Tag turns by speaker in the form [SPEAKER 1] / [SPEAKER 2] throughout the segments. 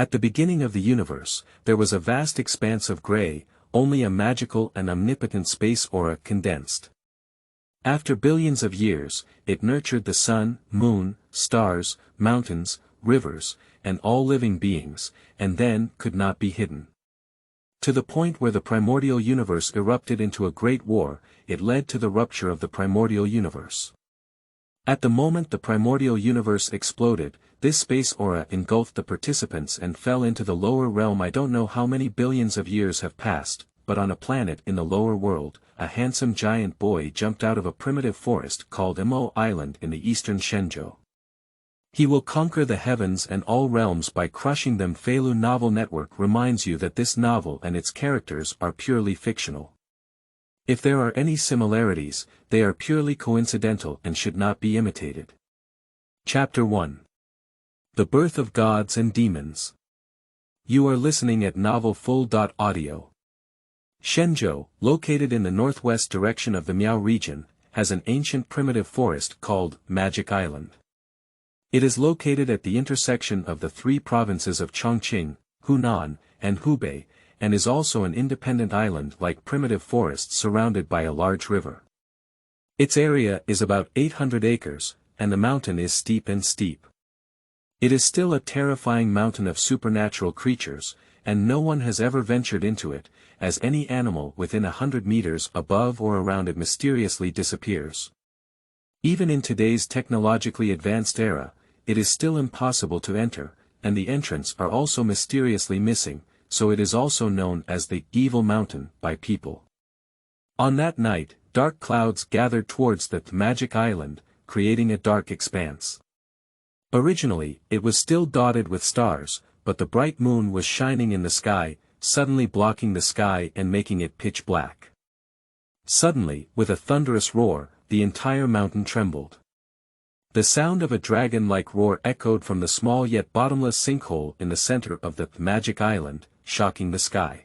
[SPEAKER 1] At the beginning of the universe, there was a vast expanse of gray, only a magical and omnipotent space aura condensed. After billions of years, it nurtured the sun, moon, stars, mountains, rivers, and all living beings, and then could not be hidden. To the point where the primordial universe erupted into a great war, it led to the rupture of the primordial universe. At the moment the primordial universe exploded, this space aura engulfed the participants and fell into the lower realm. I don't know how many billions of years have passed, but on a planet in the lower world, a handsome giant boy jumped out of a primitive forest called Mo Island in the Eastern Shenzhou. He will conquer the heavens and all realms by crushing them. themFeilu novel network reminds you that this novel and its characters are purely fictional. If there are any similarities, they are purely coincidental and should not be imitated. Chapter 1. The Birth of Gods and Demons. You are listening at novelfull.audio. Shenzhou, located in the northwest direction of the Miao region, has an ancient primitive forest called Magic Island. It is located at the intersection of the three provinces of Chongqing, Hunan, and Hubei, and is also an independent island like primitive forests surrounded by a large river. Its area is about 800 acres, and the mountain is steep and steep. It is still a terrifying mountain of supernatural creatures, and no one has ever ventured into it, as any animal within 100 meters above or around it mysteriously disappears. Even in today's technologically advanced era, it is still impossible to enter, and the entrants are also mysteriously missing, so it is also known as the Evil Mountain by people. On that night, dark clouds gathered towards the Magic Island, creating a dark expanse. Originally, it was still dotted with stars, but the bright moon was shining in the sky, suddenly blocking the sky and making it pitch black. Suddenly, with a thunderous roar, the entire mountain trembled. The sound of a dragon-like roar echoed from the small yet bottomless sinkhole in the center of the Magic Island, shocking the sky.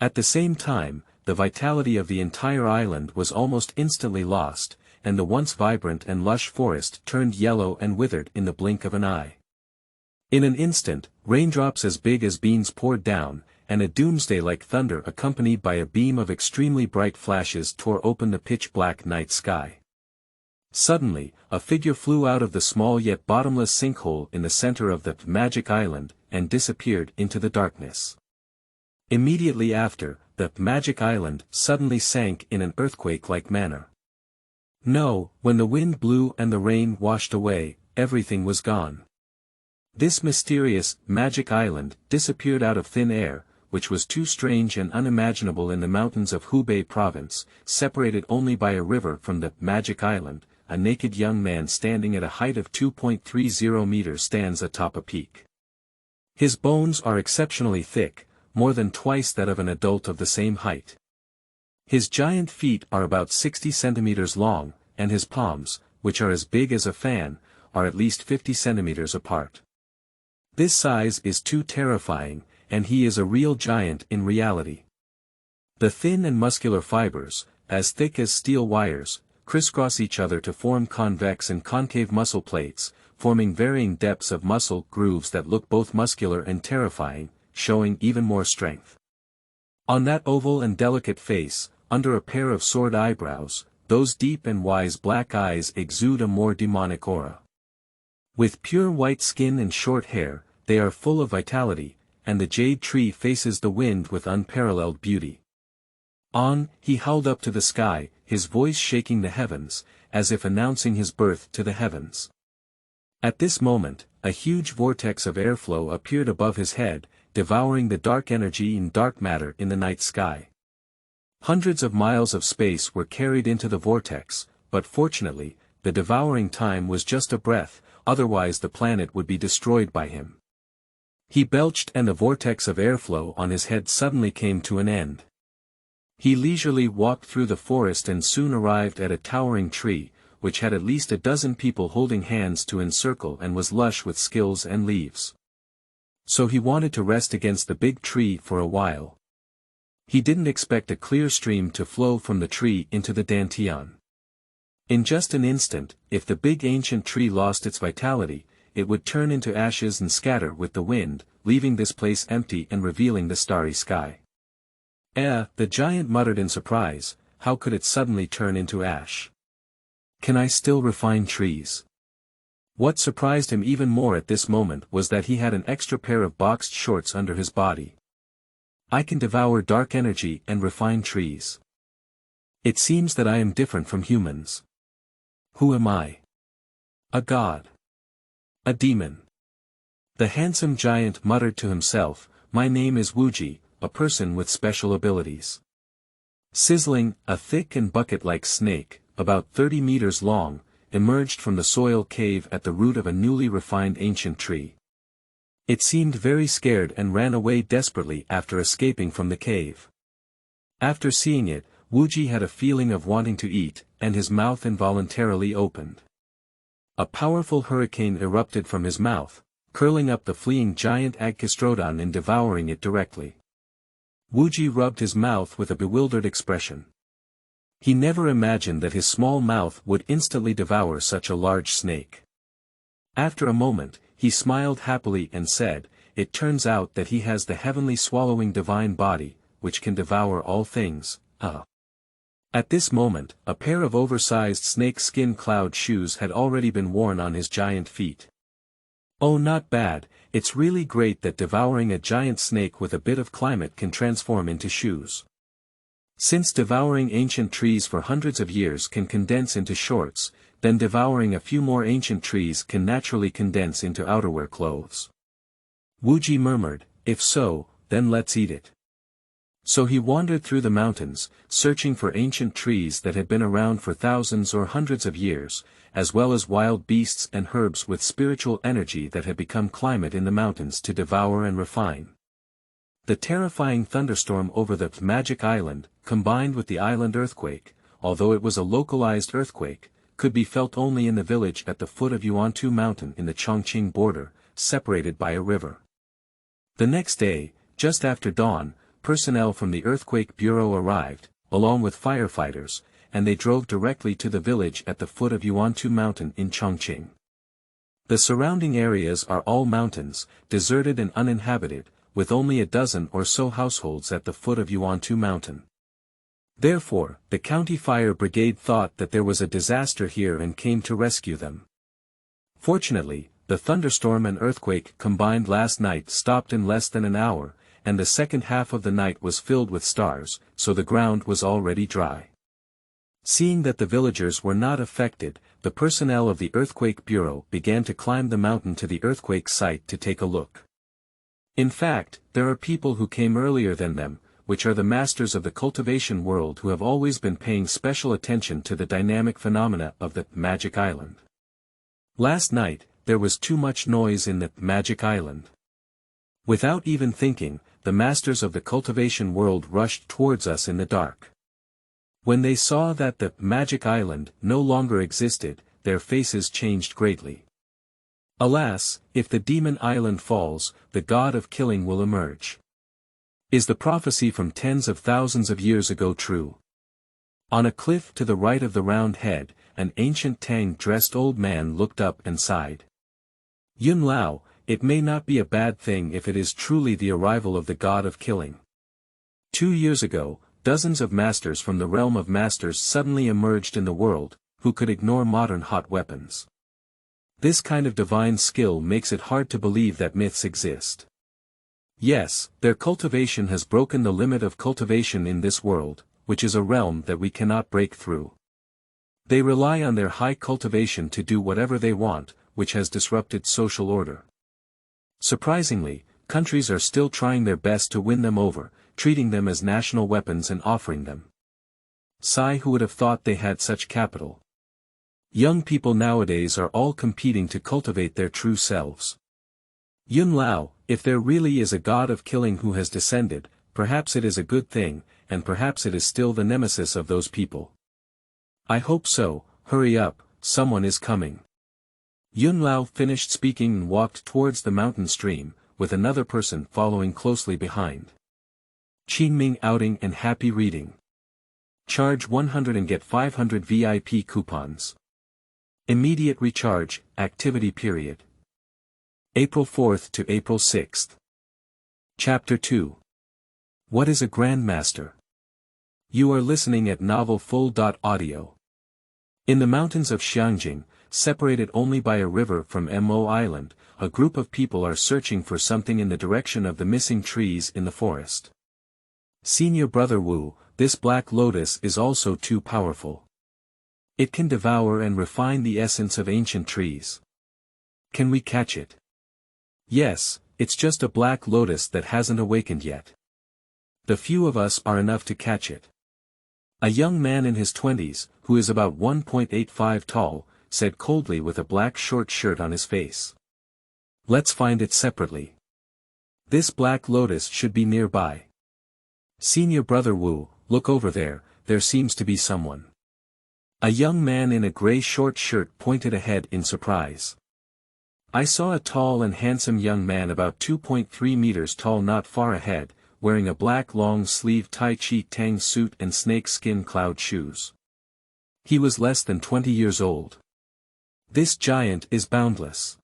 [SPEAKER 1] At the same time, the vitality of the entire island was almost instantly lost, and the once vibrant and lush forest turned yellow and withered in the blink of an eye. In an instant, raindrops as big as beans poured down, and a doomsday-like thunder accompanied by a beam of extremely bright flashes tore open the pitch-black night sky. Suddenly, a figure flew out of the small yet bottomless sinkhole in the center of the Magic Island, and disappeared into the darkness. Immediately after, the Magic Island suddenly sank in an earthquake-like manner. No, when the wind blew and the rain washed away, everything was gone. This mysterious, Magic Island disappeared out of thin air, which was too strange and unimaginable in the mountains of Hubei province, separated only by a river from the Magic Island. A naked young man standing at a height of 2.30 meters stands atop a peak. His bones are exceptionally thick, more than twice that of an adult of the same height. His giant feet are about 60 centimeters long, and his palms, which are as big as a fan, are at least 50 centimeters apart. This size is too terrifying, and he is a real giant in reality. The thin and muscular fibers, as thick as steel wires, crisscross each other to form convex and concave muscle plates, forming varying depths of muscle grooves that look both muscular and terrifying, showing even more strength. On that oval and delicate face, under a pair of sword eyebrows, those deep and wise black eyes exude a more demonic aura. With pure white skin and short hair, they are full of vitality, and the jade tree faces the wind with unparalleled beauty. On, he howled up to the sky, his voice shaking the heavens, as if announcing his birth to the heavens. At this moment, a huge vortex of airflow appeared above his head, devouring the dark energy and dark matter in the night sky. Hundreds of miles of space were carried into the vortex, but fortunately, the devouring time was just a breath, otherwise the planet would be destroyed by him. He belched and the vortex of airflow on his head suddenly came to an end. He leisurely walked through the forest and soon arrived at a towering tree, which had at least a dozen people holding hands to encircle and was lush with skills and leaves. So he wanted to rest against the big tree for a while. He didn't expect a clear stream to flow from the tree into the Dantian. In just an instant, if the big ancient tree lost its vitality, it would turn into ashes and scatter with the wind, leaving this place empty and revealing the starry sky. The giant muttered in surprise, how could it suddenly turn into ash? Can I still refine trees? What surprised him even more at this moment was that he had an extra pair of boxed shorts under his body. I can devour dark energy and refine trees. It seems that I am different from humans. Who am I? A god? A demon? The handsome giant muttered to himself, my name is Wu Ji, a person with special abilities. Sizzling, a thick and bucket-like snake, about 30 meters long, emerged from the soil cave at the root of a newly refined ancient tree. It seemed very scared and ran away desperately after escaping from the cave. After seeing it, Wu Ji had a feeling of wanting to eat, and his mouth involuntarily opened. A powerful hurricane erupted from his mouth, curling up the fleeing giant Agkistrodon and devouring it directly. Wu Ji rubbed his mouth with a bewildered expression. He never imagined that his small mouth would instantly devour such a large snake. After a moment, he smiled happily and said, it turns out that he has the heavenly swallowing divine body, which can devour all things. At this moment, a pair of oversized snake skin cloud shoes had already been worn on his giant feet. Oh, not bad, it's really great that devouring a giant snake with a bit of climate can transform into shoes. Since devouring ancient trees for hundreds of years can condense into shorts, then devouring a few more ancient trees can naturally condense into outerwear clothes. Wu Ji murmured, if so, then let's eat it. So he wandered through the mountains, searching for ancient trees that had been around for thousands or hundreds of years, as well as wild beasts and herbs with spiritual energy that had become climate in the mountains to devour and refine. The terrifying thunderstorm over the magic island, combined with the island earthquake, although it was a localized earthquake, could be felt only in the village at the foot of Yuantu Mountain in the Chongqing border, separated by a river. The next day, just after dawn, personnel from the Earthquake Bureau arrived, along with firefighters, and they drove directly to the village at the foot of Yuantu Mountain in Chongqing. The surrounding areas are all mountains, deserted and uninhabited, with only a dozen or so households at the foot of Yuantu Mountain. Therefore, the county fire brigade thought that there was a disaster here and came to rescue them. Fortunately, the thunderstorm and earthquake combined last night stopped in less than an hour, and the second half of the night was filled with stars, so the ground was already dry. Seeing that the villagers were not affected, the personnel of the Earthquake Bureau began to climb the mountain to the earthquake site to take a look. In fact, there are people who came earlier than them, which are the masters of the cultivation world who have always been paying special attention to the dynamic phenomena of the magic island. Last night, there was too much noise in the magic island. Without even thinking, the masters of the cultivation world rushed towards us in the dark. When they saw that the magic island no longer existed, their faces changed greatly. Alas, if the demon island falls, the god of killing will emerge. Is the prophecy from tens of thousands of years ago true? On a cliff to the right of the round head, an ancient tang-dressed old man looked up and sighed. Yun Lao, it may not be a bad thing if it is truly the arrival of the god of killing. 2 years ago, dozens of masters from the realm of masters suddenly emerged in the world, who could ignore modern hot weapons. This kind of divine skill makes it hard to believe that myths exist. Yes, their cultivation has broken the limit of cultivation in this world, which is a realm that we cannot break through. They rely on their high cultivation to do whatever they want, which has disrupted social order. Surprisingly, countries are still trying their best to win them over, treating them as national weapons and offering them. Sigh, who would have thought they had such capital? Young people nowadays are all competing to cultivate their true selves. Yun Lao, if there really is a god of killing who has descended, perhaps it is a good thing, and perhaps it is still the nemesis of those people. I hope so. Hurry up, someone is coming. Yun Lao finished speaking and walked towards the mountain stream, with another person following closely behind. Qingming outing and happy reading. Charge 100 and get 500 VIP coupons. Immediate recharge, activity period. April 4th to April 6th. Chapter 2. What is a Grandmaster? You are listening at novelfull.audio. In the mountains of Xiangjing, separated only by a river from Mo Island, a group of people are searching for something in the direction of the missing trees in the forest. Senior Brother Wu, this black lotus is also too powerful. It can devour and refine the essence of ancient trees. Can we catch it? Yes, it's just a black lotus that hasn't awakened yet. The few of us are enough to catch it. A young man in his 20s, who is about 1.85 tall, said coldly with a black short shirt on his face. Let's find it separately. This black lotus should be nearby. Senior Brother Wu, look over there, there seems to be someone. A young man in a gray short shirt pointed ahead in surprise. I saw a tall and handsome young man about 2.3 meters tall not far ahead, wearing a black long-sleeved Tai Chi Tang suit and snake-skin cloud shoes. He was less than 20 years old. This giant is boundless.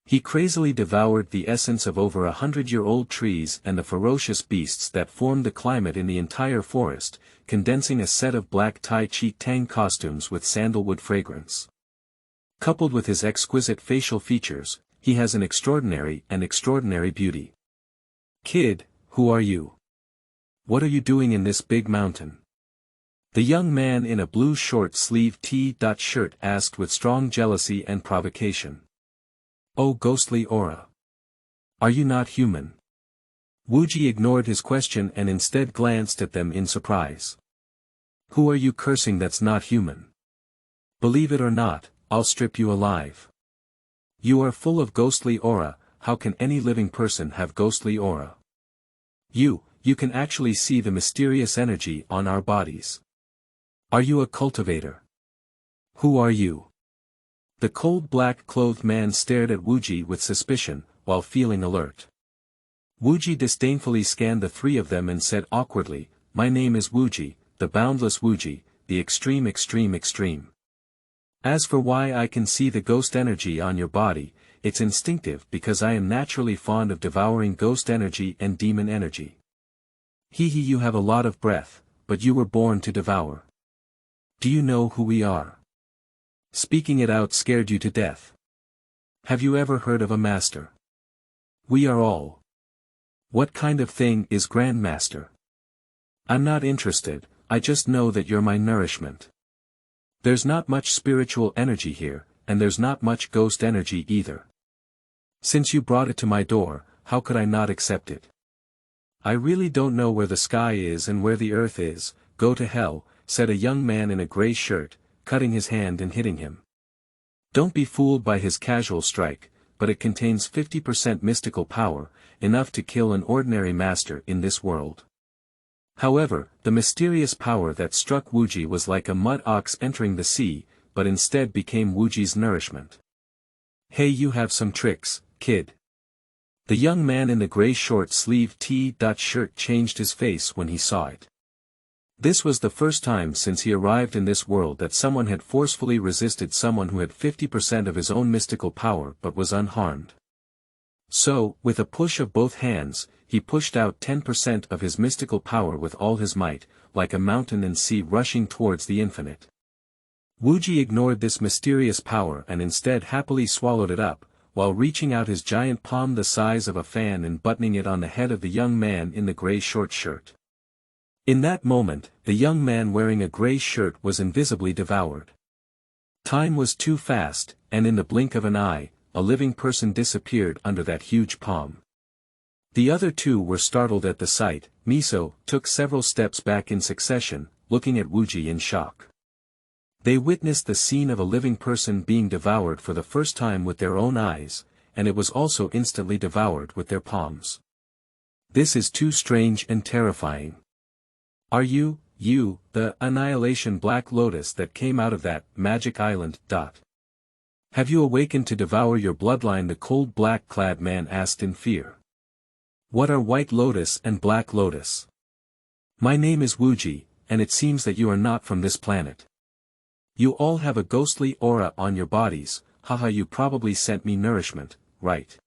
[SPEAKER 1] He crazily devoured the essence of over 100-year-old trees and the ferocious beasts that formed the climate in the entire forest, condensing a set of black Tai Chi Tang costumes with sandalwood fragrance. Coupled with his exquisite facial features, he has an extraordinary beauty. Kid, who are you? What are you doing in this big mountain? The young man in a blue short-sleeved T-shirt asked with strong jealousy and provocation. Oh ghostly aura! Are you not human? Wu Ji ignored his question and instead glanced at them in surprise. Who are you cursing that's not human? Believe it or not, I'll strip you alive. You are full of ghostly aura. How can any living person have ghostly aura? You can actually see the mysterious energy on our bodies. Are you a cultivator? Who are you? The cold black-clothed man stared at Wu Ji with suspicion, while feeling alert. Wu Ji disdainfully scanned the three of them and said awkwardly, My name is Wu Ji, the boundless Wu Ji, the extreme. As for why I can see the ghost energy on your body, it's instinctive because I am naturally fond of devouring ghost energy and demon energy. You have a lot of breath, but you were born to devour. Do you know who we are? Speaking it out scared you to death. Have you ever heard of a master? We are all. What kind of thing is Grandmaster? I'm not interested, I just know that you're my nourishment. There's not much spiritual energy here, and there's not much ghost energy either. Since you brought it to my door, how could I not accept it? I really don't know where the sky is and where the earth is, go to hell, said a young man in a gray shirt, cutting his hand and hitting him. Don't be fooled by his casual strike, but it contains 50% mystical power, enough to kill an ordinary master in this world. However, the mysterious power that struck Wu Ji was like a mud ox entering the sea, but instead became Wu Ji's nourishment. Hey, you have some tricks, kid. The young man in the gray short-sleeved T-shirt changed his face when he saw it. This was the first time since he arrived in this world that someone had forcefully resisted someone who had 50% of his own mystical power but was unharmed. So, with a push of both hands, he pushed out 10% of his mystical power with all his might, like a mountain and sea rushing towards the infinite. Wu Ji ignored this mysterious power and instead happily swallowed it up, while reaching out his giant palm the size of a fan and buttoning it on the head of the young man in the gray short shirt. In that moment, the young man wearing a gray shirt was invisibly devoured. Time was too fast, and in the blink of an eye, a living person disappeared under that huge palm. The other two were startled at the sight. Miso took several steps back in succession, looking at Wu Ji in shock. They witnessed the scene of a living person being devoured for the first time with their own eyes, and it was also instantly devoured with their palms. This is too strange and terrifying. Are you, the annihilation black lotus that came out of that magic island? Have you awakened to devour your bloodline? The cold black-clad man asked in fear. What are white lotus and black lotus? My name is Wu Ji, and it seems that you are not from this planet. You all have a ghostly aura on your bodies, haha, you probably sent me nourishment, right?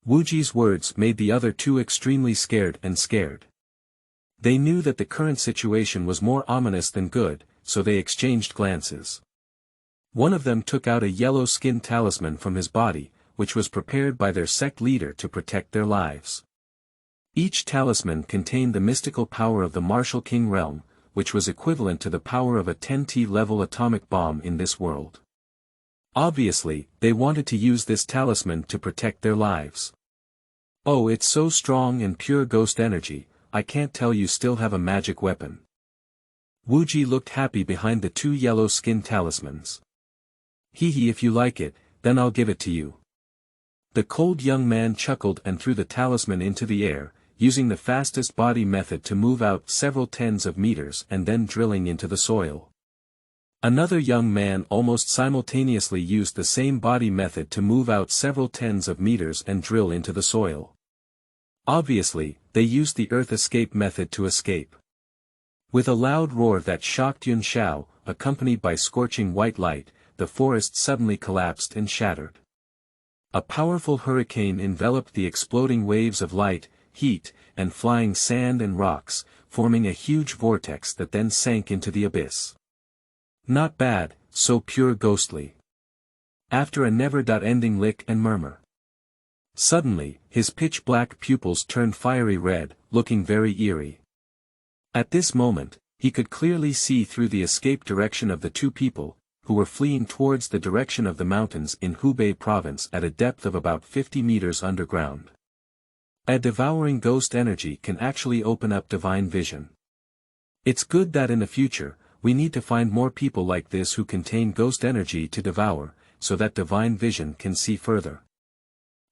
[SPEAKER 1] Wu Ji's words made the other two extremely scared. They knew that the current situation was more ominous than good, so they exchanged glances. One of them took out a yellow skin talisman from his body, which was prepared by their sect leader to protect their lives. Each talisman contained the mystical power of the Martial King realm, which was equivalent to the power of a 10T-level atomic bomb in this world. Obviously, they wanted to use this talisman to protect their lives. Oh, it's so strong and pure ghost energy, I can't tell you still have a magic weapon. Wu Ji looked happy behind the two yellow skin talismans. Hee if you like it, then I'll give it to you. The cold young man chuckled and threw the talisman into the air, using the fastest body method to move out several tens of meters and then drilling into the soil. Another young man almost simultaneously used the same body method to move out several tens of meters and drill into the soil. Obviously, they used the earth escape method to escape. With a loud roar that shocked Yun Xiao, accompanied by scorching white light, the forest suddenly collapsed and shattered. A powerful hurricane enveloped the exploding waves of light, heat, and flying sand and rocks, forming a huge vortex that then sank into the abyss. Not bad, so pure ghostly. After a never-ending lick and murmur. Suddenly, his pitch-black pupils turned fiery red, looking very eerie. At this moment, he could clearly see through the escape direction of the two people, who were fleeing towards the direction of the mountains in Hubei province at a depth of about 50 meters underground. A devouring ghost energy can actually open up divine vision. It's good that in the future, we need to find more people like this who contain ghost energy to devour, so that divine vision can see further.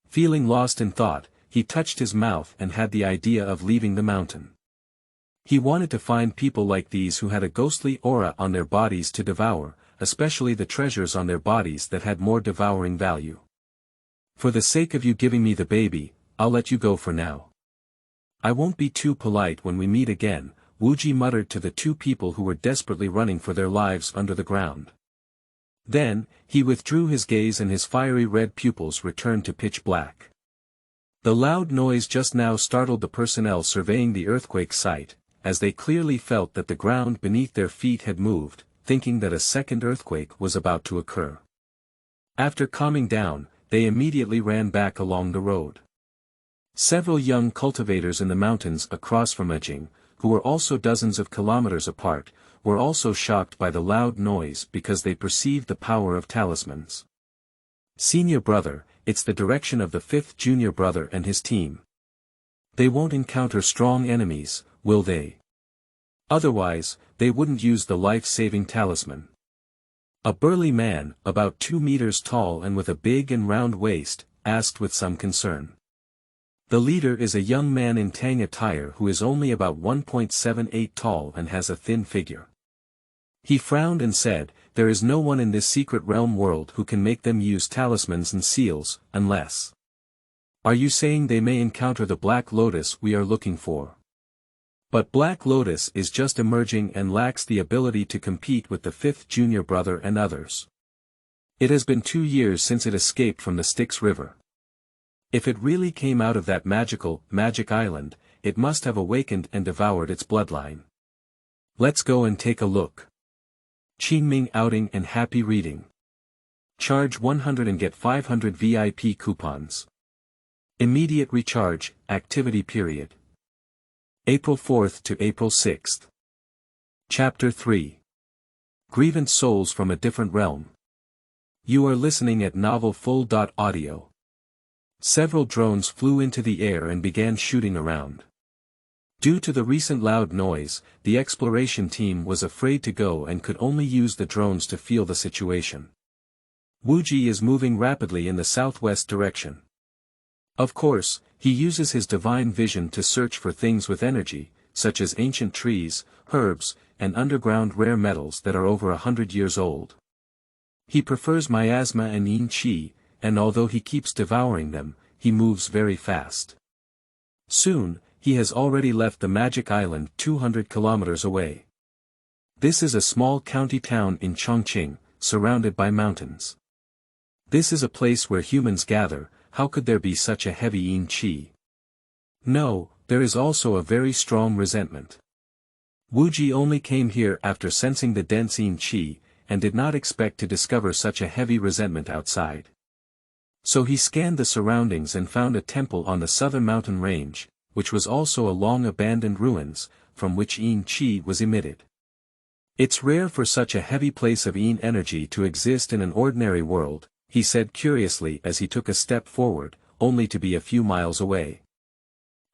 [SPEAKER 1] Feeling lost in thought, he touched his mouth and had the idea of leaving the mountain. He wanted to find people like these who had a ghostly aura on their bodies to devour, especially the treasures on their bodies that had more devouring value. For the sake of you giving me the baby, I'll let you go for now. I won't be too polite when we meet again, Wu Ji muttered to the two people who were desperately running for their lives under the ground. Then, he withdrew his gaze and his fiery red pupils returned to pitch black. The loud noise just now startled the personnel surveying the earthquake site, as they clearly felt that the ground beneath their feet had moved, thinking that a second earthquake was about to occur. After calming down, they immediately ran back along the road. Several young cultivators in the mountains across from Ejing, who were also dozens of kilometers apart, were also shocked by the loud noise because they perceived the power of talismans. Senior brother, it's the direction of the fifth junior brother and his team. They won't encounter strong enemies, will they? Otherwise, they wouldn't use the life-saving talisman. A burly man, about 2 meters tall and with a big and round waist, asked with some concern. The leader is a young man in Tang attire who is only about 1.78 tall and has a thin figure. He frowned and said, there is no one in this secret realm world who can make them use talismans and seals, unless. Are you saying they may encounter the Black Lotus we are looking for? But Black Lotus is just emerging and lacks the ability to compete with the fifth junior brother and others. It has been 2 years since it escaped from the Styx River. If it really came out of that magic island, it must have awakened and devoured its bloodline. Let's go and take a look. Qingming outing and happy reading. Charge 100 and get 500 VIP coupons. Immediate recharge, activity period. April 4th to April 6th. Chapter 3. Grievant Souls from a Different Realm. You are listening at novelfull.audio. Several drones flew into the air and began shooting around. Due to the recent loud noise, the exploration team was afraid to go and could only use the drones to feel the situation. Wu Ji is moving rapidly in the southwest direction. Of course, he uses his divine vision to search for things with energy, such as ancient trees, herbs, and underground rare metals that are over 100 years old. He prefers miasma and yin qi, and although he keeps devouring them, he moves very fast. Soon, he has already left the magic island 200 kilometers away. This is a small county town in Chongqing, surrounded by mountains. This is a place where humans gather, how could there be such a heavy yin qi? No, there is also a very strong resentment. Wu Ji only came here after sensing the dense yin qi, and did not expect to discover such a heavy resentment outside. So he scanned the surroundings and found a temple on the southern mountain range, which was also a long-abandoned ruins, from which yin qi was emitted. It's rare for such a heavy place of yin energy to exist in an ordinary world, he said curiously as he took a step forward, only to be a few miles away.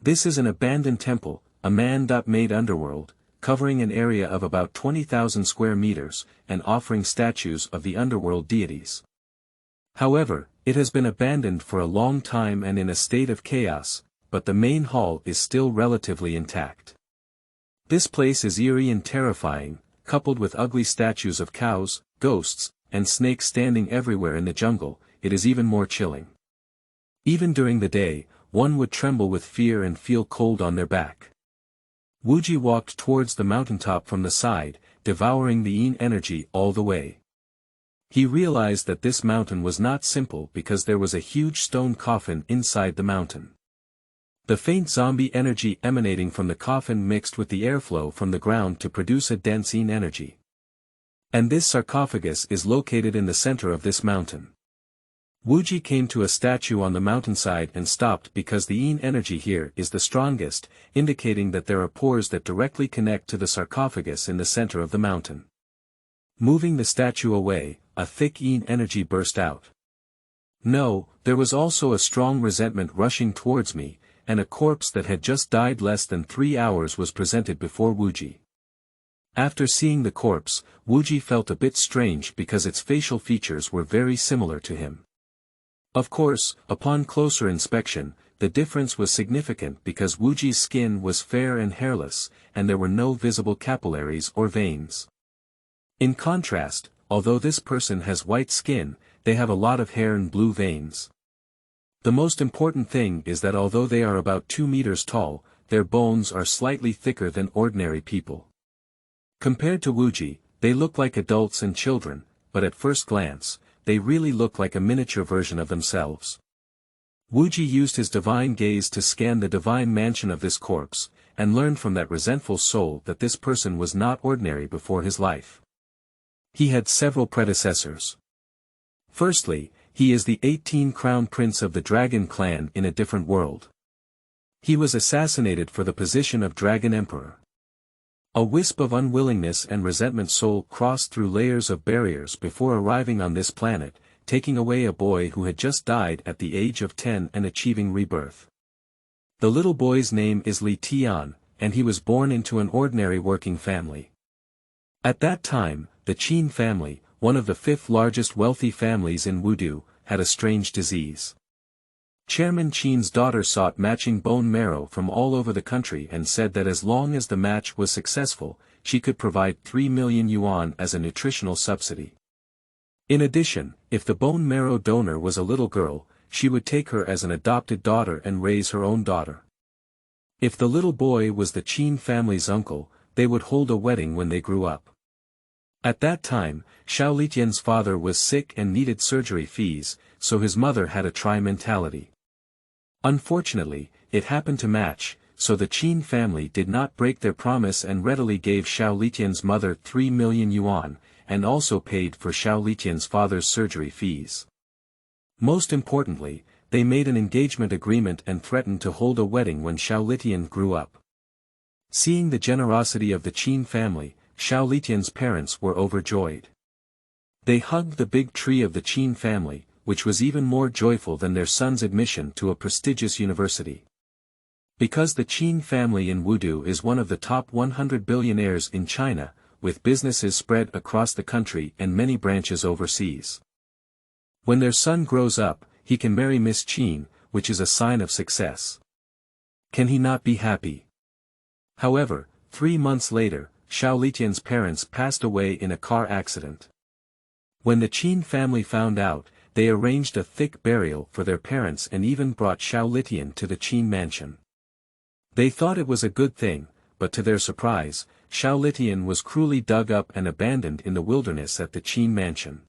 [SPEAKER 1] This is an abandoned temple, a man-made underworld, covering an area of about 20,000 square meters, and offering statues of the underworld deities. However, it has been abandoned for a long time and in a state of chaos, but the main hall is still relatively intact. This place is eerie and terrifying, coupled with ugly statues of cows, ghosts, and snakes standing everywhere in the jungle. It is even more chilling. Even during the day, one would tremble with fear and feel cold on their back. Wu Ji walked towards the mountaintop from the side, devouring the yin energy all the way. He realized that this mountain was not simple because there was a huge stone coffin inside the mountain. The faint zombie energy emanating from the coffin mixed with the airflow from the ground to produce a dense yin energy. And this sarcophagus is located in the center of this mountain. Wu Ji came to a statue on the mountainside and stopped because the yin energy here is the strongest, indicating that there are pores that directly connect to the sarcophagus in the center of the mountain. Moving the statue away, a thick yin energy burst out. No, there was also a strong resentment rushing towards me, and a corpse that had just died less than 3 hours was presented before Wu Ji. After seeing the corpse, Wu Ji felt a bit strange because its facial features were very similar to him. Of course, upon closer inspection, the difference was significant because Wu Ji's skin was fair and hairless, and there were no visible capillaries or veins. In contrast, although this person has white skin, they have a lot of hair and blue veins. The most important thing is that although they are about 2 meters tall, their bones are slightly thicker than ordinary people. Compared to Wu Ji, they look like adults and children, but at first glance, they really look like a miniature version of themselves. Wu Ji used his divine gaze to scan the divine mansion of this corpse, and learned from that resentful soul that this person was not ordinary before his life. He had several predecessors. Firstly, he is the 18th crown prince of the dragon clan in a different world. He was assassinated for the position of dragon emperor. A wisp of unwillingness and resentment soul crossed through layers of barriers before arriving on this planet, taking away a boy who had just died at the age of 10 and achieving rebirth. The little boy's name is Li Tian, and he was born into an ordinary working family. At that time, the Qin family, one of the 5th largest wealthy families in Wudu, had a strange disease. Chairman Qin's daughter sought matching bone marrow from all over the country and said that as long as the match was successful, she could provide 3 million yuan as a nutritional subsidy. In addition, if the bone marrow donor was a little girl, she would take her as an adopted daughter and raise her own daughter. If the little boy was the Qin family's uncle, they would hold a wedding when they grew up. At that time, Xiao Litian's father was sick and needed surgery fees, so his mother had a try mentality. Unfortunately, it happened to match, so the Qin family did not break their promise and readily gave Xiao Litian's mother 3 million yuan, and also paid for Xiao Litian's father's surgery fees. Most importantly, they made an engagement agreement and threatened to hold a wedding when Xiao Litian grew up. Seeing the generosity of the Qin family, Xiao Litian's parents were overjoyed. They hugged the big tree of the Qin family, which was even more joyful than their son's admission to a prestigious university. Because the Qin family in Wudu is one of the top 100 billionaires in China, with businesses spread across the country and many branches overseas. When their son grows up, he can marry Miss Qin, which is a sign of success. Can he not be happy? However, 3 months later, Xiao Litian's parents passed away in a car accident. When the Qin family found out, they arranged a thick burial for their parents and even brought Xiao Litian to the Qin mansion. They thought it was a good thing, but to their surprise, Xiao Litian was cruelly dug up and abandoned in the wilderness at the Qin mansion.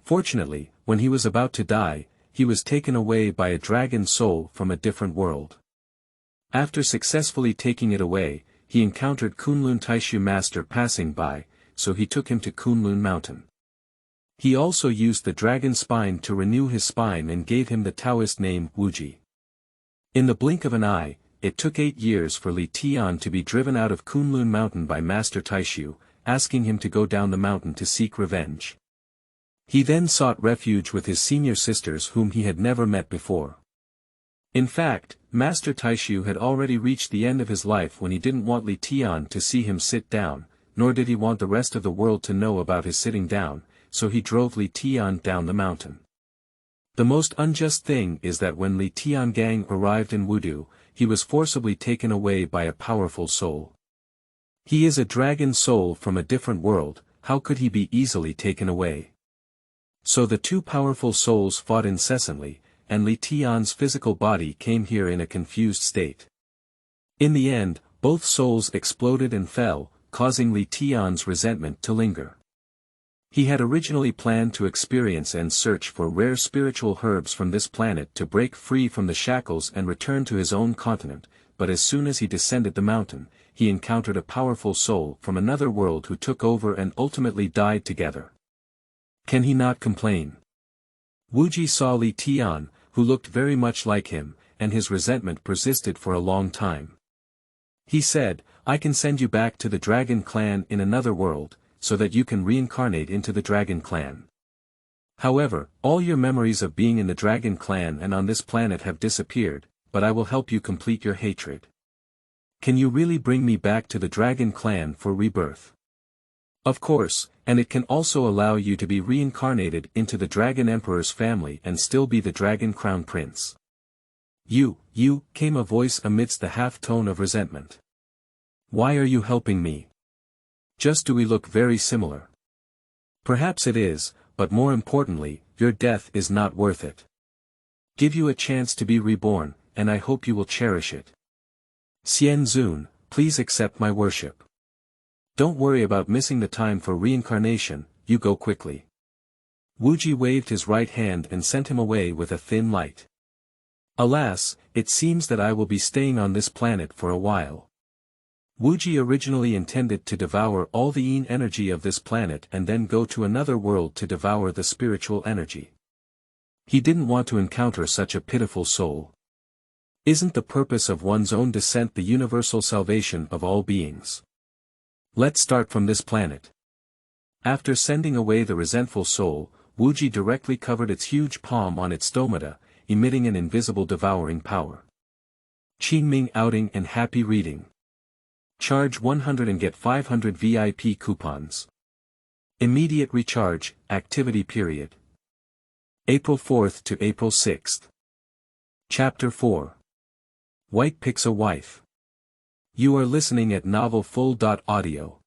[SPEAKER 1] Fortunately, when he was about to die, he was taken away by a dragon soul from a different world. After successfully taking it away, he encountered Kunlun Taishu Master passing by, so he took him to Kunlun Mountain. He also used the dragon spine to renew his spine and gave him the Taoist name Wu Ji. In the blink of an eye, it took 8 years for Li Tian to be driven out of Kunlun Mountain by Master Taishu, asking him to go down the mountain to seek revenge. He then sought refuge with his senior sisters whom he had never met before. In fact, Master Taishu had already reached the end of his life when he didn't want Li Tian to see him sit down, nor did he want the rest of the world to know about his sitting down, so he drove Li Tian down the mountain. The most unjust thing is that when Li Tiangang arrived in Wudu, he was forcibly taken away by a powerful soul. He is a dragon soul from a different world, how could he be easily taken away? So the two powerful souls fought incessantly, and Li Tian's physical body came here in a confused state. In the end, both souls exploded and fell, causing Li Tian's resentment to linger. He had originally planned to experience and search for rare spiritual herbs from this planet to break free from the shackles and return to his own continent, but as soon as he descended the mountain, he encountered a powerful soul from another world who took over and ultimately died together. Can he not complain? Wu Ji saw Li Tian, who looked very much like him, and his resentment persisted for a long time. He said, "I can send you back to the Dragon Clan in another world, so that you can reincarnate into the Dragon Clan. However, all your memories of being in the Dragon Clan and on this planet have disappeared, but I will help you complete your hatred. Can you really bring me back to the Dragon Clan for rebirth?" Of course, and it can also allow you to be reincarnated into the Dragon Emperor's family and still be the Dragon Crown Prince. You, came a voice amidst the half-tone of resentment. Why are you helping me? Just do we look very similar? Perhaps it is, but more importantly, your death is not worth it. Give you a chance to be reborn, and I hope you will cherish it. Xian Zun, please accept my worship. Don't worry about missing the time for reincarnation, you go quickly. Wu Ji waved his right hand and sent him away with a thin light. Alas, it seems that I will be staying on this planet for a while. Wu Ji originally intended to devour all the yin energy of this planet and then go to another world to devour the spiritual energy. He didn't want to encounter such a pitiful soul. Isn't the purpose of one's own descent the universal salvation of all beings? Let's start from this planet. After sending away the resentful soul, Wu Ji directly covered its huge palm on its stomata, emitting an invisible devouring power. Qingming outing and happy reading. Charge 100 and get 500 VIP coupons. Immediate recharge, activity period. April 4th to April 6th. Chapter 4. White picks a wife. You are listening at novelfull.audio.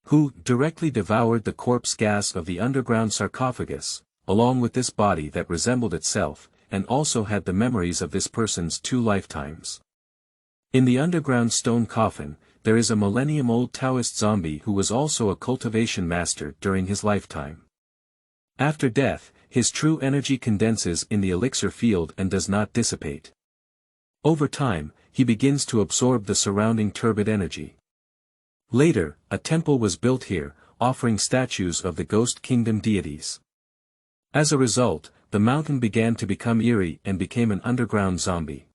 [SPEAKER 1] Who directly devoured the corpse gas of the underground sarcophagus, along with this body that resembled itself, and also had the memories of this person's 2 lifetimes. In the underground stone coffin, there is a millennium-old Taoist zombie who was also a cultivation master during his lifetime. After death, his true energy condenses in the elixir field and does not dissipate. Over time, he begins to absorb the surrounding turbid energy. Later, a temple was built here, offering statues of the Ghost Kingdom deities. As a result, the mountain began to become eerie and became an underground zombie.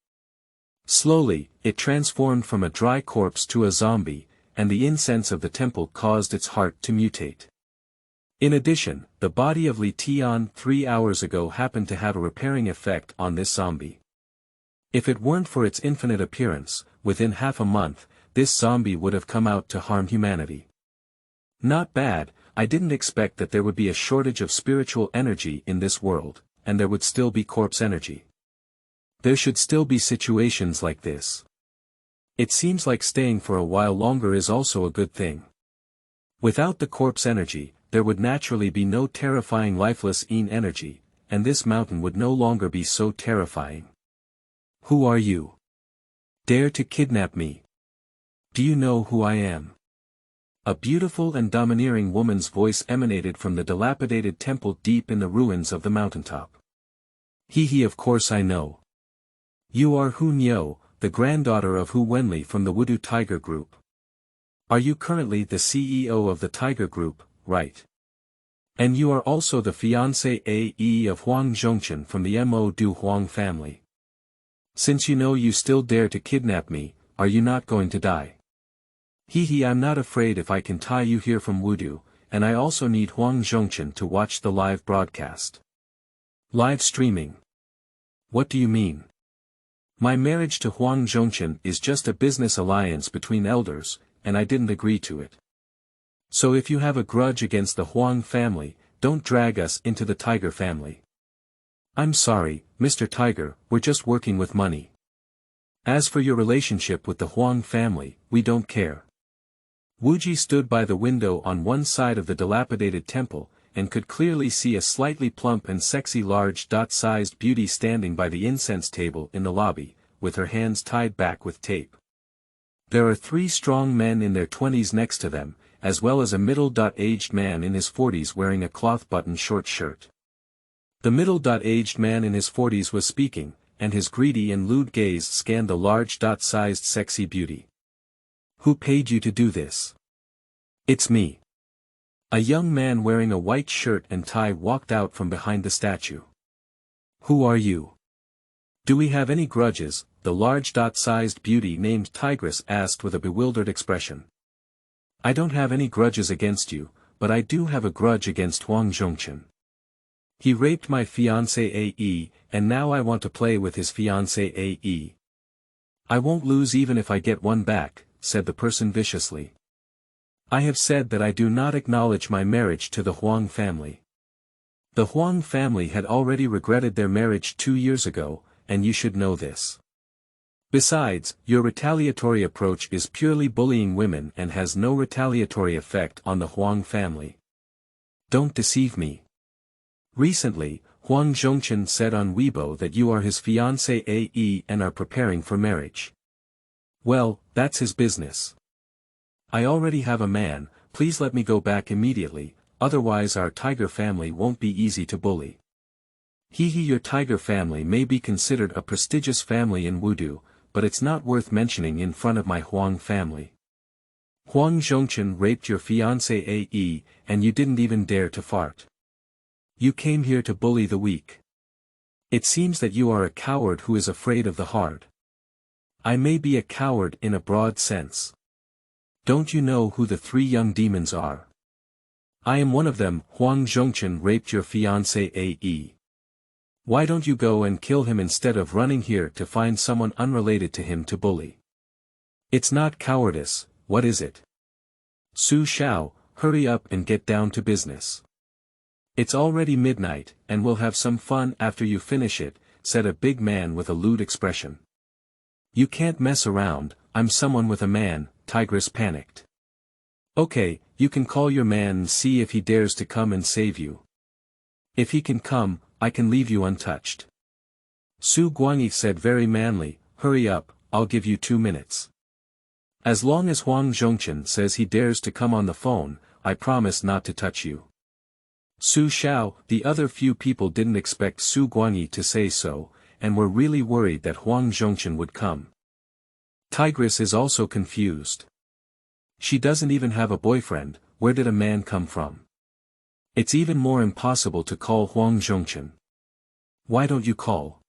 [SPEAKER 1] Slowly, it transformed from a dry corpse to a zombie, and the incense of the temple caused its heart to mutate. In addition, the body of Li Tian 3 hours ago happened to have a repairing effect on this zombie. If it weren't for its infinite appearance, within half a month, this zombie would have come out to harm humanity. Not bad, I didn't expect that there would be a shortage of spiritual energy in this world, and there would still be corpse energy. There should still be situations like this. It seems like staying for a while longer is also a good thing. Without the corpse energy, there would naturally be no terrifying lifeless yin energy, and this mountain would no longer be so terrifying. Who are you? Dare to kidnap me? Do you know who I am? A beautiful and domineering woman's voice emanated from the dilapidated temple deep in the ruins of the mountaintop. He of course I know. You are Hu Niu, the granddaughter of Hu Wenli from the Wudu Tiger Group. Are you currently the CEO of the Tiger Group, right? And you are also the fiancé AE of Huang Zhongchen from the Mo Du Huang family. Since you know you still dare to kidnap me, are you not going to die? I'm not afraid if I can tie you here from Wudu, and I also need Huang Zhongchen to watch the live broadcast. Live streaming. What do you mean? My marriage to Huang Zhongchen is just a business alliance between elders, and I didn't agree to it. So if you have a grudge against the Huang family, don't drag us into the Tiger family. I'm sorry, Mr. Tiger, we're just working with money. As for your relationship with the Huang family, we don't care. Wu Ji stood by the window on one side of the dilapidated temple, and could clearly see a slightly plump and sexy large dot-sized beauty standing by the incense table in the lobby, with her hands tied back with tape. There are 3 strong men in their 20s next to them, as well as a middle-aged man in his 40s wearing a cloth-button short shirt. The middle-aged man in his 40s was speaking, and his greedy and lewd gaze scanned the large dot-sized sexy beauty. Who paid you to do this? It's me. A young man wearing a white shirt and tie walked out from behind the statue. Who are you? Do we have any grudges? The large dot-sized beauty named Tigress asked with a bewildered expression. I don't have any grudges against you, but I do have a grudge against Huang Zhongchen. He raped my fiancé AE, and now I want to play with his fiancé AE. I won't lose even if I get one back, said the person viciously. I have said that I do not acknowledge my marriage to the Huang family. The Huang family had already regretted their marriage 2 years ago, and you should know this. Besides, your retaliatory approach is purely bullying women and has no retaliatory effect on the Huang family. Don't deceive me. Recently, Huang Zhongchen said on Weibo that you are his fiancé AE and are preparing for marriage. Well, that's his business. I already have a man, please let me go back immediately, otherwise our Tiger family won't be easy to bully. Your Tiger family may be considered a prestigious family in Wudu, but it's not worth mentioning in front of my Huang family. Huang Zhongchen raped your fiancé AE, and you didn't even dare to fart. You came here to bully the weak. It seems that you are a coward who is afraid of the hard. I may be a coward in a broad sense. Don't you know who the 3 young demons are? I am one of them. Huang Zhongchen raped your fiancé AE. Why don't you go and kill him instead of running here to find someone unrelated to him to bully? It's not cowardice, what is it? Su Xiao, hurry up and get down to business. It's already midnight, and we'll have some fun after you finish it, said a big man with a lewd expression. You can't mess around, I'm someone with a man, Tigress panicked. Okay, you can call your man and see if he dares to come and save you. If he can come, I can leave you untouched. Su Guangyi said very manly, hurry up, I'll give you 2 minutes. As long as Huang Zhongchen says he dares to come on the phone, I promise not to touch you. Su Xiao, the other few people didn't expect Su Guangyi to say so, and were really worried that Huang Zhongchen would come. Tigress is also confused. She doesn't even have a boyfriend, where did a man come from? It's even more impossible to call Huang Zhongchen. Why don't you call?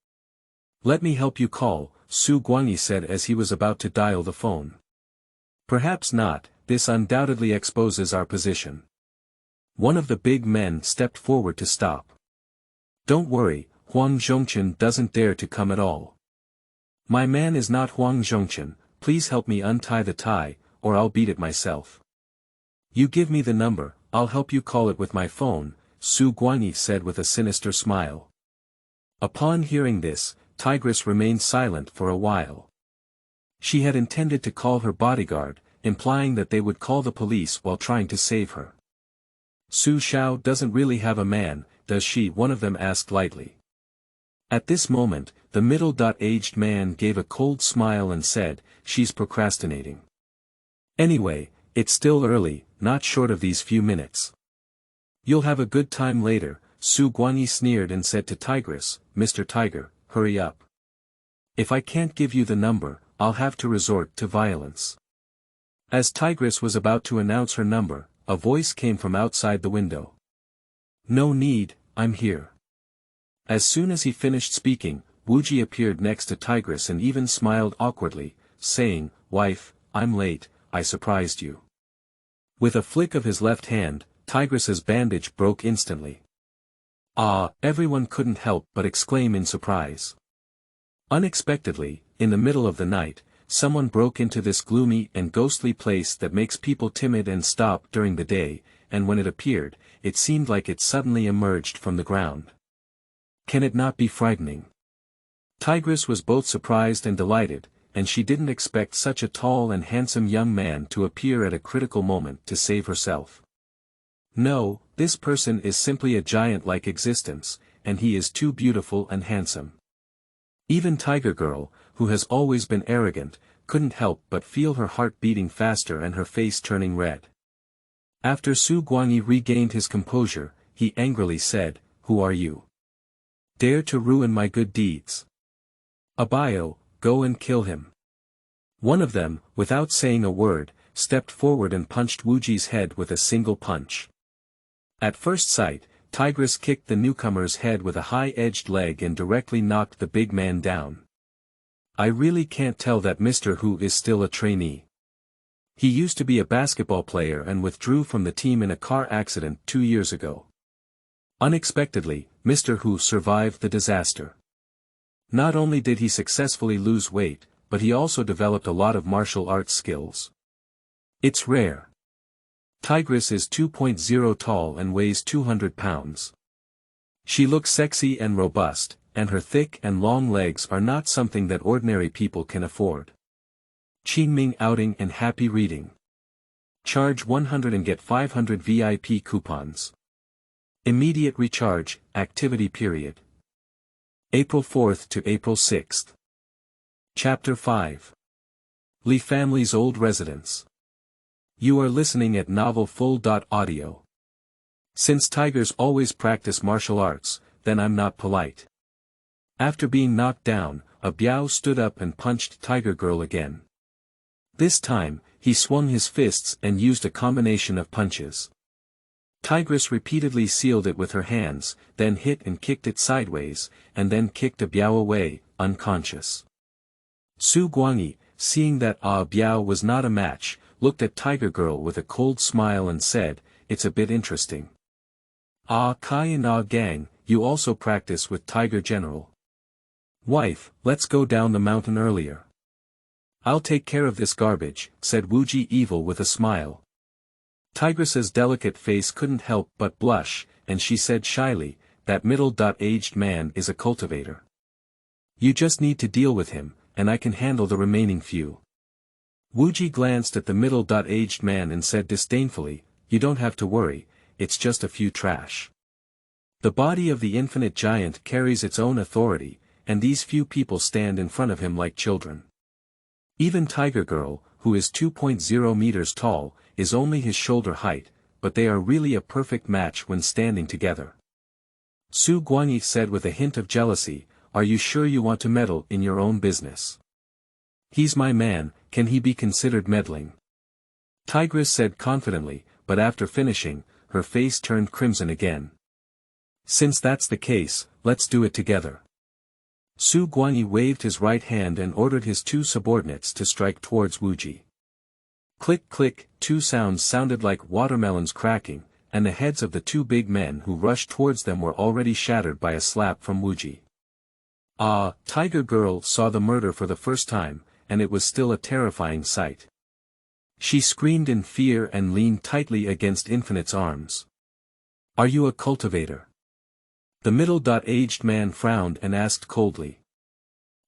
[SPEAKER 1] Let me help you call, Su Guangyi said as he was about to dial the phone. Perhaps not, this undoubtedly exposes our position. One of the big men stepped forward to stop. Don't worry, Huang Zhongchen doesn't dare to come at all. My man is not Huang Zhongchen, please help me untie the tie, or I'll beat it myself. You give me the number, I'll help you call it with my phone, Su Guangyi said with a sinister smile. Upon hearing this, Tigress remained silent for a while. She had intended to call her bodyguard, implying that they would call the police while trying to save her. Su Xiao doesn't really have a man, does she? One of them asked lightly. At this moment, the middle-aged man gave a cold smile and said, she's procrastinating. Anyway, it's still early, not short of these few minutes. You'll have a good time later, Su Guanyi sneered and said to Tigress, "Mr. Tiger, hurry up. If I can't give you the number, I'll have to resort to violence." As Tigress was about to announce her number, a voice came from outside the window. "No need, I'm here." As soon as he finished speaking, Wu Ji appeared next to Tigress and even smiled awkwardly, saying, "Wife, I'm late, I surprised you." With a flick of his left hand, Tigress's bandage broke instantly. "Ah!" everyone couldn't help but exclaim in surprise. Unexpectedly, in the middle of the night, someone broke into this gloomy and ghostly place that makes people timid and stop during the day, and when it appeared, it seemed like it suddenly emerged from the ground. Can it not be frightening? Tigress was both surprised and delighted, and she didn't expect such a tall and handsome young man to appear at a critical moment to save herself. No, this person is simply a giant-like existence, and he is too beautiful and handsome. Even Tiger Girl, who has always been arrogant, couldn't help but feel her heart beating faster and her face turning red. After Su Guanyi regained his composure, he angrily said, "Who are you? Dare to ruin my good deeds? Abayo, go and kill him." One of them, without saying a word, stepped forward and punched Wu Ji's head with a single punch. At first sight, Tigress kicked the newcomer's head with a high-edged leg and directly knocked the big man down. I really can't tell that Mr. Hu is still a trainee. He used to be a basketball player and withdrew from the team in a car accident 2 years ago. Unexpectedly, Mr. Hu survived the disaster. Not only did he successfully lose weight, but he also developed a lot of martial arts skills. It's rare. Tigress is 2.0 tall and weighs 200 pounds. She looks sexy and robust, and her thick and long legs are not something that ordinary people can afford. Qingming outing and happy reading. Charge 100 and get 500 VIP coupons. Immediate recharge, activity period. April 4th to April 6th. Chapter 5. Li Family's Old Residence. You are listening at novelfull.audio. Since tigers always practice martial arts, then I'm not polite. After being knocked down, a Biao stood up and punched Tiger Girl again. This time, he swung his fists and used a combination of punches. Tigress repeatedly sealed it with her hands, then hit and kicked it sideways, and then kicked a Biao away, unconscious. Su Guanyi, seeing that Biao was not a match, looked at Tiger Girl with a cold smile and said, "It's a bit interesting. Kai and gang, you also practice with Tiger General. Wife, let's go down the mountain earlier." "I'll take care of this garbage," said Wu Ji evil with a smile. Tigress's delicate face couldn't help but blush, and she said shyly, "That middle-aged man is a cultivator. You just need to deal with him, and I can handle the remaining few." Wu Ji glanced at the middle-aged man and said disdainfully, "You don't have to worry, it's just a few trash. The body of the infinite giant carries its own authority, and these few people stand in front of him like children. Even Tiger Girl, who is 2.0 meters tall, is only his shoulder height, but they are really a perfect match when standing together." Su Guanyi said with a hint of jealousy, "Are you sure you want to meddle in your own business? He's my man, can he be considered meddling?" Tigress said confidently, but after finishing, her face turned crimson again. "Since that's the case, let's do it together." Su Guanyi waved his right hand and ordered his 2 subordinates to strike towards Wu Ji. Click click, 2 sounds sounded like watermelons cracking, and the heads of the 2 big men who rushed towards them were already shattered by a slap from Wu Ji. Tiger Girl saw the murder for the first time, and it was still a terrifying sight. She screamed in fear and leaned tightly against Infinite's arms. "Are you a cultivator?" The middle-aged man frowned and asked coldly.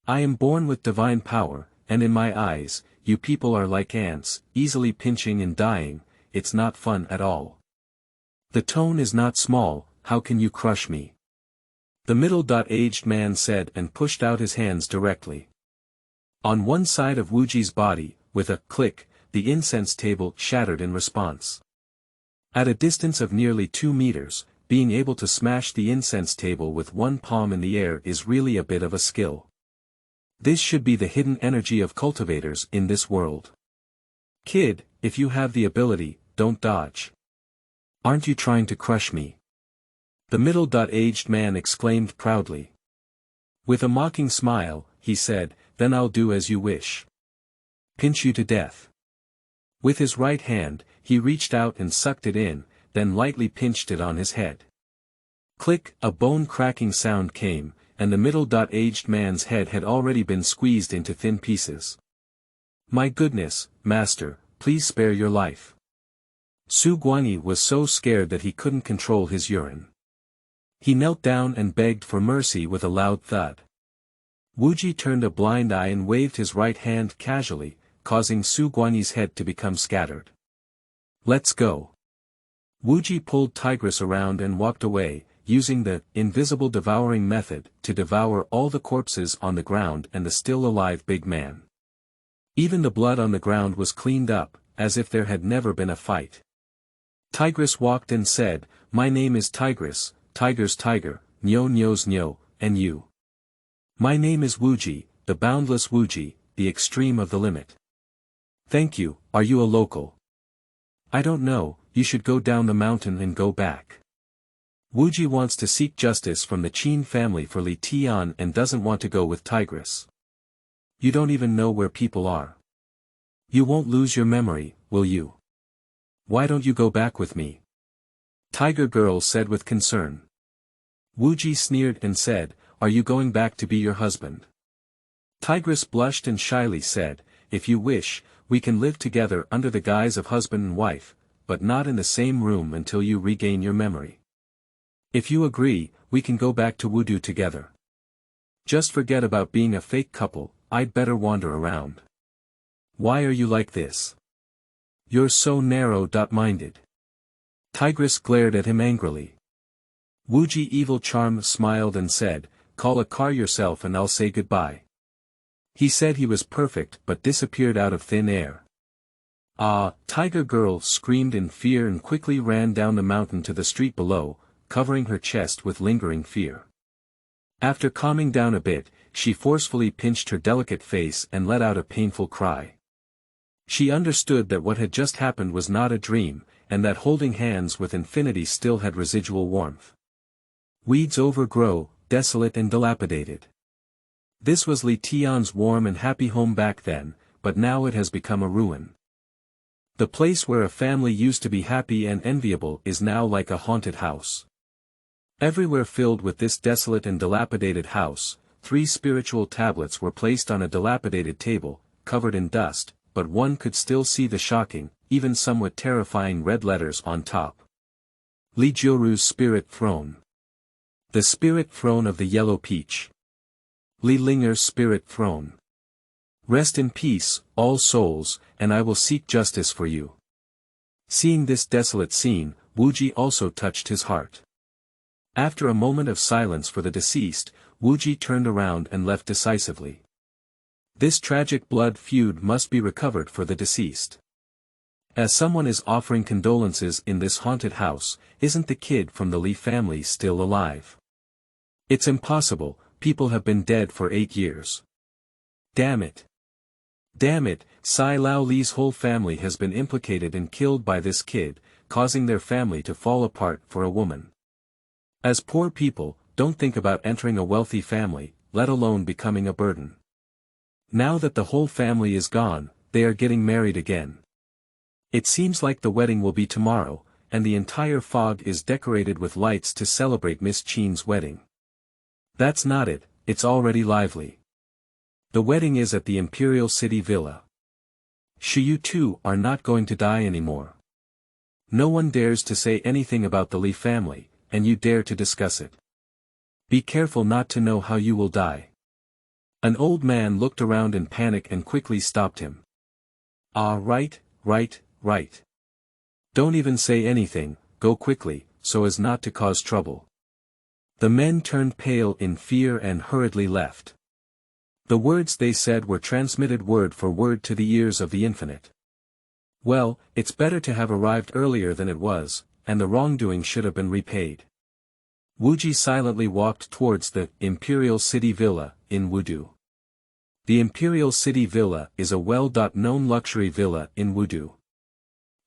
[SPEAKER 1] "I am born with divine power, and in my eyes, you people are like ants, easily pinching and dying, it's not fun at all. The tone is not small, how can you crush me?" The middle-aged man said and pushed out his hands directly. On one side of Wu Ji's body, with a click, the incense table shattered in response. At a distance of nearly 2 meters, being able to smash the incense table with one palm in the air is really a bit of a skill. This should be the hidden energy of cultivators in this world. Kid, if you have the ability, don't dodge. Aren't you trying to crush me? The middle-aged man exclaimed proudly. With a mocking smile, he said, then I'll do as you wish. Pinch you to death. With his right hand, he reached out and sucked it in, then lightly pinched it on his head. Click, a bone-cracking sound came, and the middle-aged man's head had already been squeezed into thin pieces. My goodness, master, please spare your life. Su Guanyi was so scared that he couldn't control his urine. He knelt down and begged for mercy with a loud thud. Wu Ji turned a blind eye and waved his right hand casually, causing Su Guanyi's head to become scattered. Let's go. Wu Ji pulled Tigress around and walked away, using the invisible devouring method to devour all the corpses on the ground and the still alive big man. Even the blood on the ground was cleaned up, as if there had never been a fight. Tigress walked and said, my name is Tigress, Tiger's tiger, Nyo Nyo's Nyo, and you. My name is Wu Ji, the boundless Wu Ji, the extreme of the limit. Thank you, are you a local? I don't know, you should go down the mountain and go back. Wu Ji wants to seek justice from the Qin family for Li Tian and doesn't want to go with Tigress. You don't even know where people are. You won't lose your memory, will you? Why don't you go back with me? Tiger Girl said with concern. Wu Ji sneered and said, are you going back to be your husband? Tigress blushed and shyly said, if you wish, we can live together under the guise of husband and wife, but not in the same room until you regain your memory. If you agree, we can go back to Wudu together. Just forget about being a fake couple, I'd better wander around. Why are you like this? You're so narrow-minded. Tigress glared at him angrily. Wu Ji Evil Charm smiled and said, call a car yourself and I'll say goodbye. He said he was perfect but disappeared out of thin air. Ah! Tiger Girl screamed in fear and quickly ran down the mountain to the street below, covering her chest with lingering fear. After calming down a bit, she forcefully pinched her delicate face and let out a painful cry. She understood that what had just happened was not a dream, and that holding hands with infinity still had residual warmth. Weeds overgrow, desolate and dilapidated. This was Li Tian's warm and happy home back then, but now it has become a ruin. The place where a family used to be happy and enviable is now like a haunted house. Everywhere filled with this desolate and dilapidated house, 3 spiritual tablets were placed on a dilapidated table, covered in dust, but one could still see the shocking, even somewhat terrifying red letters on top. Li Jioru's Spirit Throne. The Spirit Throne of the Yellow Peach. Li Linger's Spirit Throne. Rest in peace, all souls, and I will seek justice for you. Seeing this desolate scene, Wu Ji also touched his heart. After a moment of silence for the deceased, Wu Ji turned around and left decisively. This tragic blood feud must be recovered for the deceased. As someone is offering condolences in this haunted house, isn't the kid from the Li family still alive? It's impossible, people have been dead for 8 years. Damn it. Damn it, Sai Lao Li's whole family has been implicated and killed by this kid, causing their family to fall apart for a woman. As poor people, don't think about entering a wealthy family, let alone becoming a burden. Now that the whole family is gone, they are getting married again. It seems like the wedding will be tomorrow, and the entire fog is decorated with lights to celebrate Miss Qin's wedding. That's not it, it's already lively. The wedding is at the Imperial City Villa. Shiyu too are not going to die anymore. No one dares to say anything about the Li family, and you dare to discuss it. Be careful not to know how you will die. An old man looked around in panic and quickly stopped him. Ah, right. Don't even say anything, go quickly, so as not to cause trouble. The men turned pale in fear and hurriedly left. The words they said were transmitted word for word to the ears of the infinite. Well, it's better to have arrived earlier than it was, and the wrongdoing should have been repaid. Wu Ji silently walked towards the Imperial City Villa in Wudu. The Imperial City Villa is a well-known luxury villa in Wudu.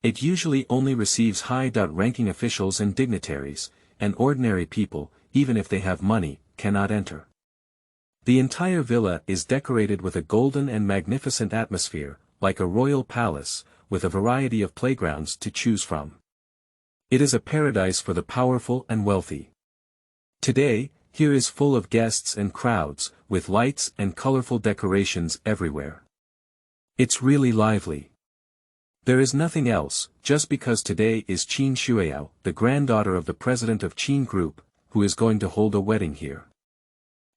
[SPEAKER 1] It usually only receives high-ranking officials and dignitaries, and ordinary people, even if they have money, cannot enter. The entire villa is decorated with a golden and magnificent atmosphere, like a royal palace, with a variety of playgrounds to choose from. It is a paradise for the powerful and wealthy. Today, here is full of guests and crowds, with lights and colorful decorations everywhere. It's really lively. There is nothing else, just because today is Qin Shuiao, the granddaughter of the president of Qin Group, who is going to hold a wedding here.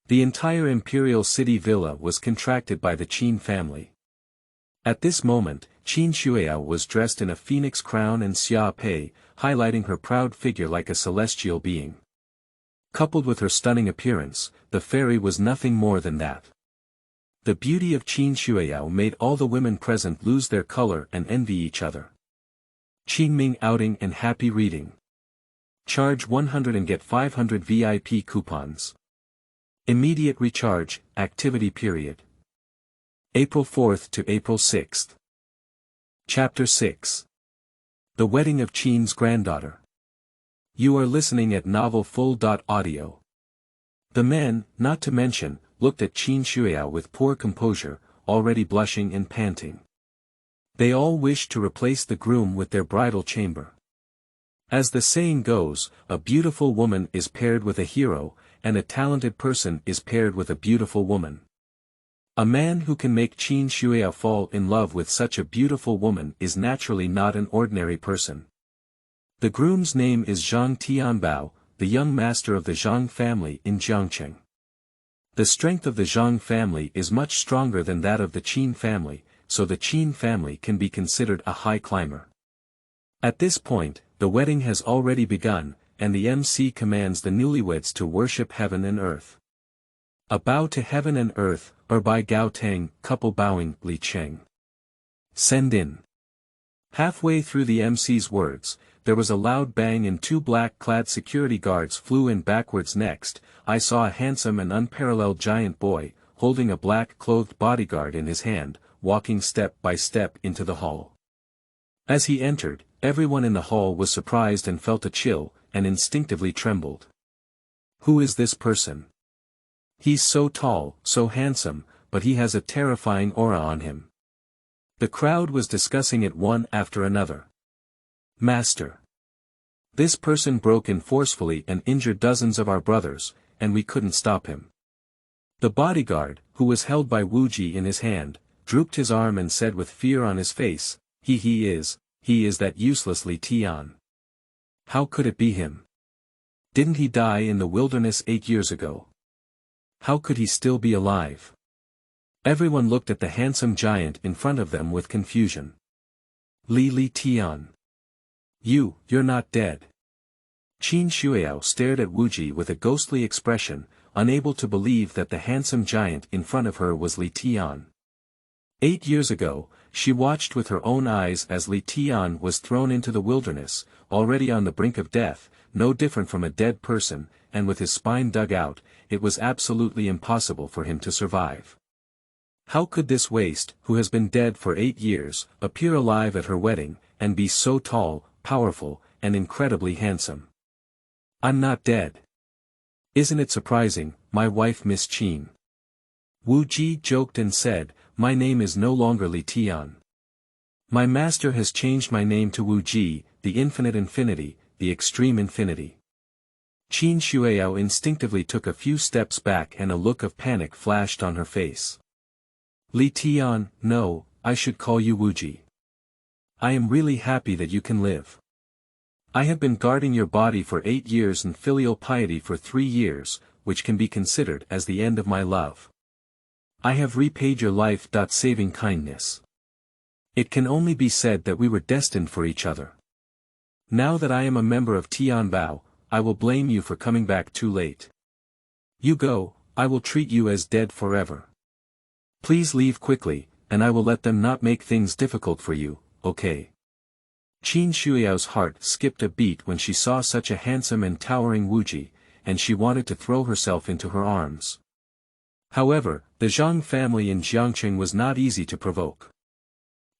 [SPEAKER 1] The entire Imperial City Villa was contracted by the Qin family. At this moment, Qin Shuiao was dressed in a phoenix crown and xia pei, highlighting her proud figure like a celestial being. Coupled with her stunning appearance, the fairy was nothing more than that. The beauty of Qin Shuiao made all the women present lose their color and envy each other. Qingming outing and happy reading. Charge 100 and get 500 VIP coupons. Immediate recharge, activity period. April 4th to April 6th. Chapter 6. The Wedding of Qin's Granddaughter. You are listening at novelfull.audio. The men, not to mention, looked at Qin Shuiao with poor composure, already blushing and panting. They all wished to replace the groom with their bridal chamber. As the saying goes, a beautiful woman is paired with a hero, and a talented person is paired with a beautiful woman. A man who can make Qin Shuiao fall in love with such a beautiful woman is naturally not an ordinary person. The groom's name is Zhang Tianbao, the young master of the Zhang family in Jiangcheng. The strength of the Zhang family is much stronger than that of the Qin family, so the Qin family can be considered a high climber. At this point, the wedding has already begun, and the MC commands the newlyweds to worship heaven and earth. A bow to heaven and earth, or by Gao Tang, couple bowing, Li Cheng. Send in. Halfway through the MC's words, there was a loud bang and two black-clad security guards flew in backwards. Next, I saw a handsome and unparalleled giant boy, holding a black-clothed bodyguard in his hand, walking step by step into the hall. As he entered, everyone in the hall was surprised and felt a chill, and instinctively trembled. Who is this person? He's so tall, so handsome, but he has a terrifying aura on him. The crowd was discussing it one after another. Master. This person broke in forcefully and injured dozens of our brothers, and we couldn't stop him. The bodyguard, who was held by Wu Ji in his hand, drooped his arm and said with fear on his face, He is that useless Li Tian. How could it be him? Didn't he die in the wilderness 8 years ago? How could he still be alive? Everyone looked at the handsome giant in front of them with confusion. Li Tian. You're not dead. Qin Shuiao stared at Wu Ji with a ghostly expression, unable to believe that the handsome giant in front of her was Li Tian. 8 years ago, she watched with her own eyes as Li Tian was thrown into the wilderness, already on the brink of death, no different from a dead person, and with his spine dug out, it was absolutely impossible for him to survive. How could this waste, who has been dead for 8 years, appear alive at her wedding, and be so tall, powerful, and incredibly handsome? I'm not dead. Isn't it surprising, my wife Miss Qin? Wu Ji joked and said, my name is no longer Li Tian. My master has changed my name to Wu Ji, the infinite infinity, the extreme infinity. Qin Shuiao instinctively took a few steps back and a look of panic flashed on her face. Li Tian, no, I should call you Wu Ji. I am really happy that you can live. I have been guarding your body for 8 years and filial piety for 3 years, which can be considered as the end of my love. I have repaid your life. Saving kindness. It can only be said that we were destined for each other. Now that I am a member of Tianbao, I will blame you for coming back too late. You go, I will treat you as dead forever. Please leave quickly, and I will let them not make things difficult for you, okay? Qin Shuiao's heart skipped a beat when she saw such a handsome and towering Wu Ji, and she wanted to throw herself into her arms. However, the Zhang family in Jiangcheng was not easy to provoke.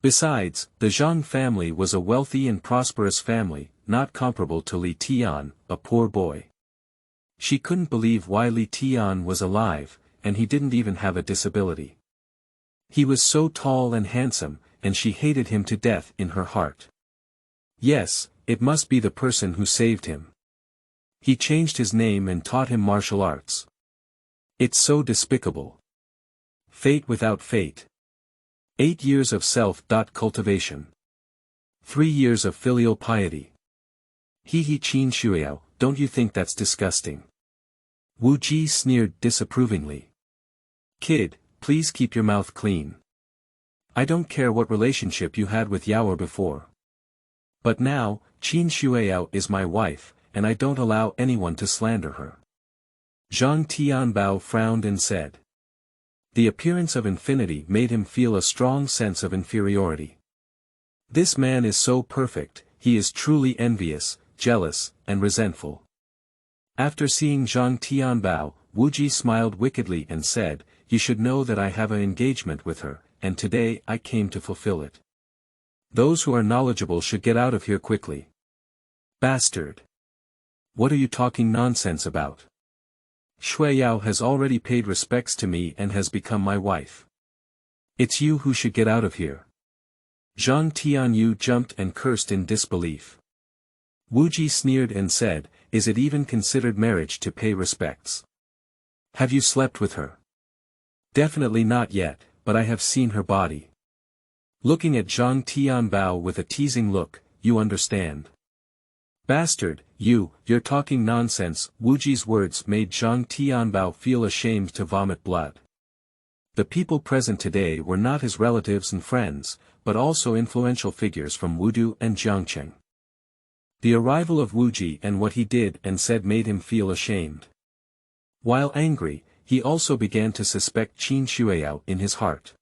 [SPEAKER 1] Besides, the Zhang family was a wealthy and prosperous family, not comparable to Li Tian, a poor boy. She couldn't believe why Li Tian was alive, and he didn't even have a disability. He was so tall and handsome, and she hated him to death in her heart. Yes, it must be the person who saved him. He changed his name and taught him martial arts. It's so despicable. Fate without fate. 8 years of self-cultivation. 3 years of filial piety. He Qin Shuiao, don't you think that's disgusting? Wu Ji sneered disapprovingly. Kid, please keep your mouth clean. I don't care what relationship you had with Yao before. But now, Qin Shuiao is my wife, and I don't allow anyone to slander her. Zhang Tianbao frowned and said. The appearance of infinity made him feel a strong sense of inferiority. This man is so perfect, he is truly envious, jealous, and resentful. After seeing Zhang Tianbao, Wu Ji smiled wickedly and said, You should know that I have an engagement with her, and today I came to fulfill it. Those who are knowledgeable should get out of here quickly. Bastard! What are you talking nonsense about? Shui Yao has already paid respects to me and has become my wife. It's you who should get out of here. Zhang Tianyu jumped and cursed in disbelief. Wu Ji sneered and said, Is it even considered marriage to pay respects? Have you slept with her? Definitely not yet, but I have seen her body. Looking at Zhang Tianbao with a teasing look, you understand. Bastard, you're talking nonsense. Wu Ji's words made Zhang Tianbao feel ashamed to vomit blood. The people present today were not his relatives and friends, but also influential figures from Wudu and Jiangcheng. The arrival of Wu Ji and what he did and said made him feel ashamed. While angry, he also began to suspect Qin Shuiao in his heart.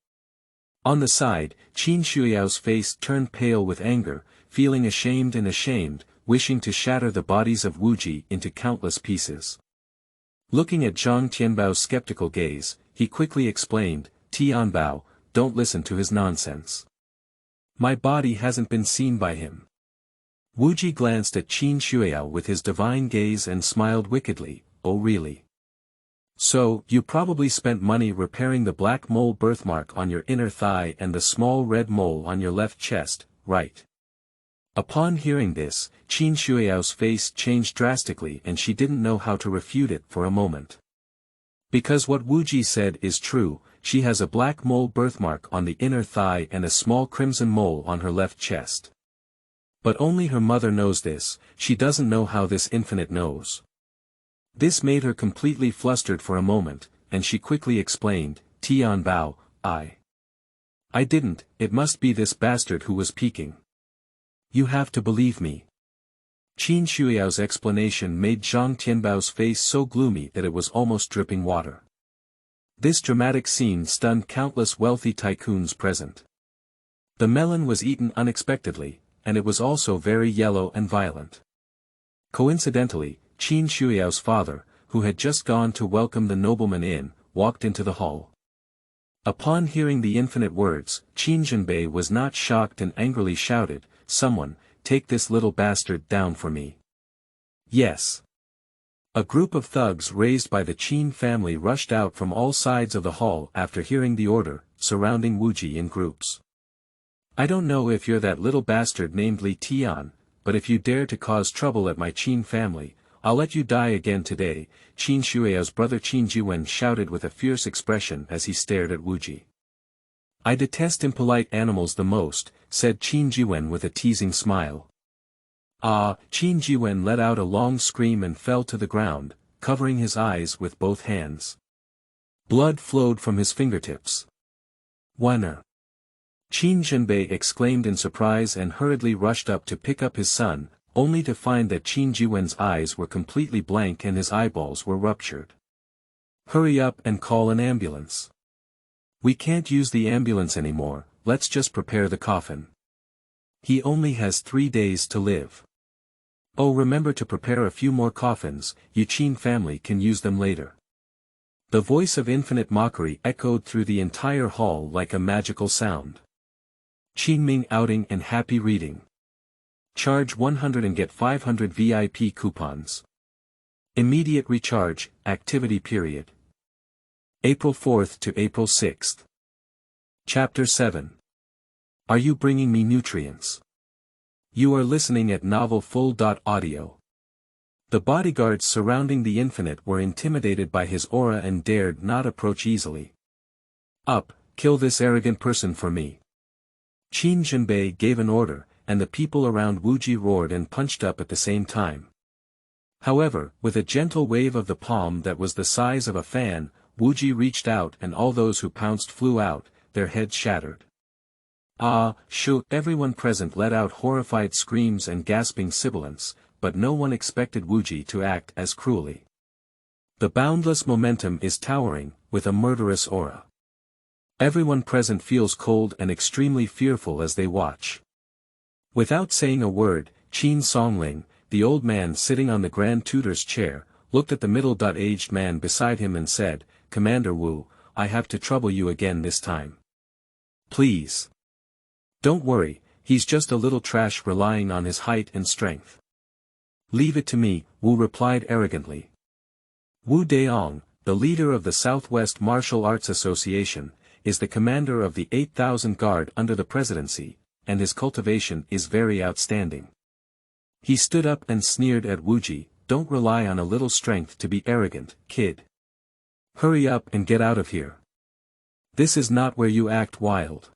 [SPEAKER 1] On the side, Qin Shuiao's face turned pale with anger, feeling ashamed, wishing to shatter the bodies of Wu Ji into countless pieces. Looking at Zhang Tianbao's skeptical gaze, he quickly explained, Tianbao, don't listen to his nonsense. My body hasn't been seen by him. Wu Ji glanced at Qin Shuiao with his divine gaze and smiled wickedly, Oh really? So, you probably spent money repairing the black mole birthmark on your inner thigh and the small red mole on your left chest, right? Upon hearing this, Qin Shuiao's face changed drastically and she didn't know how to refute it for a moment. Because what Wu Ji said is true, she has a black mole birthmark on the inner thigh and a small crimson mole on her left chest. But only her mother knows this, she doesn't know how this infinite knows. This made her completely flustered for a moment, and she quickly explained, Tianbao, I didn't, it must be this bastard who was peeking. You have to believe me. Qin Shuiao's explanation made Zhang Tianbao's face so gloomy that it was almost dripping water. This dramatic scene stunned countless wealthy tycoons present. The melon was eaten unexpectedly, and it was also very yellow and violent. Coincidentally, Qin Shuiao's father, who had just gone to welcome the nobleman in, walked into the hall. Upon hearing the infinite words, Qin Zhenbei was not shocked and angrily shouted, Someone, take this little bastard down for me. Yes. A group of thugs raised by the Qin family rushed out from all sides of the hall after hearing the order, surrounding Wu Ji in groups. I don't know if you're that little bastard named Li Tian, but if you dare to cause trouble at my Qin family, I'll let you die again today, Qin Shuiao's brother Qin Jiwen shouted with a fierce expression as he stared at Wu Ji. I detest impolite animals the most, said Qin Jiwen with a teasing smile. Qin Jiwen let out a long scream and fell to the ground, covering his eyes with both hands. Blood flowed from his fingertips. Wanner! Qin Zhenbei exclaimed in surprise and hurriedly rushed up to pick up his son, only to find that Qin Jiwen's eyes were completely blank and his eyeballs were ruptured. Hurry up and call an ambulance. We can't use the ambulance anymore, let's just prepare the coffin. He only has 3 days to live. Oh, remember to prepare a few more coffins, Yuqin family can use them later. The voice of infinite mockery echoed through the entire hall like a magical sound. Qingming outing and happy reading. Charge 100 and get 500 VIP coupons. Immediate recharge, activity period. April 4th to April 6th. Chapter 7. Are you bringing me nutrients? You are listening at novelfull.audio. The bodyguards surrounding the Infinite were intimidated by his aura and dared not approach easily. Up, kill this arrogant person for me. Qin Zhenbei gave an order, and the people around Wu Ji roared and punched up at the same time. However, with a gentle wave of the palm that was the size of a fan, Wu Ji reached out and all those who pounced flew out, their heads shattered. Ah, shoo! Everyone present let out horrified screams and gasping sibilants, but no one expected Wu Ji to act as cruelly. The boundless momentum is towering, with a murderous aura. Everyone present feels cold and extremely fearful as they watch. Without saying a word, Qin Songling, the old man sitting on the Grand Tutor's chair, looked at the middle-aged man beside him and said, "Commander Wu, I have to trouble you again this time. Please. Don't worry, he's just a little trash relying on his height and strength." "Leave it to me," Wu replied arrogantly. Wu Daong, the leader of the Southwest Martial Arts Association, is the commander of the 8,000 Guard under the presidency, and his cultivation is very outstanding. He stood up and sneered at Wu Ji, "Don't rely on a little strength to be arrogant, kid. Hurry up and get out of here. This is not where you act wild."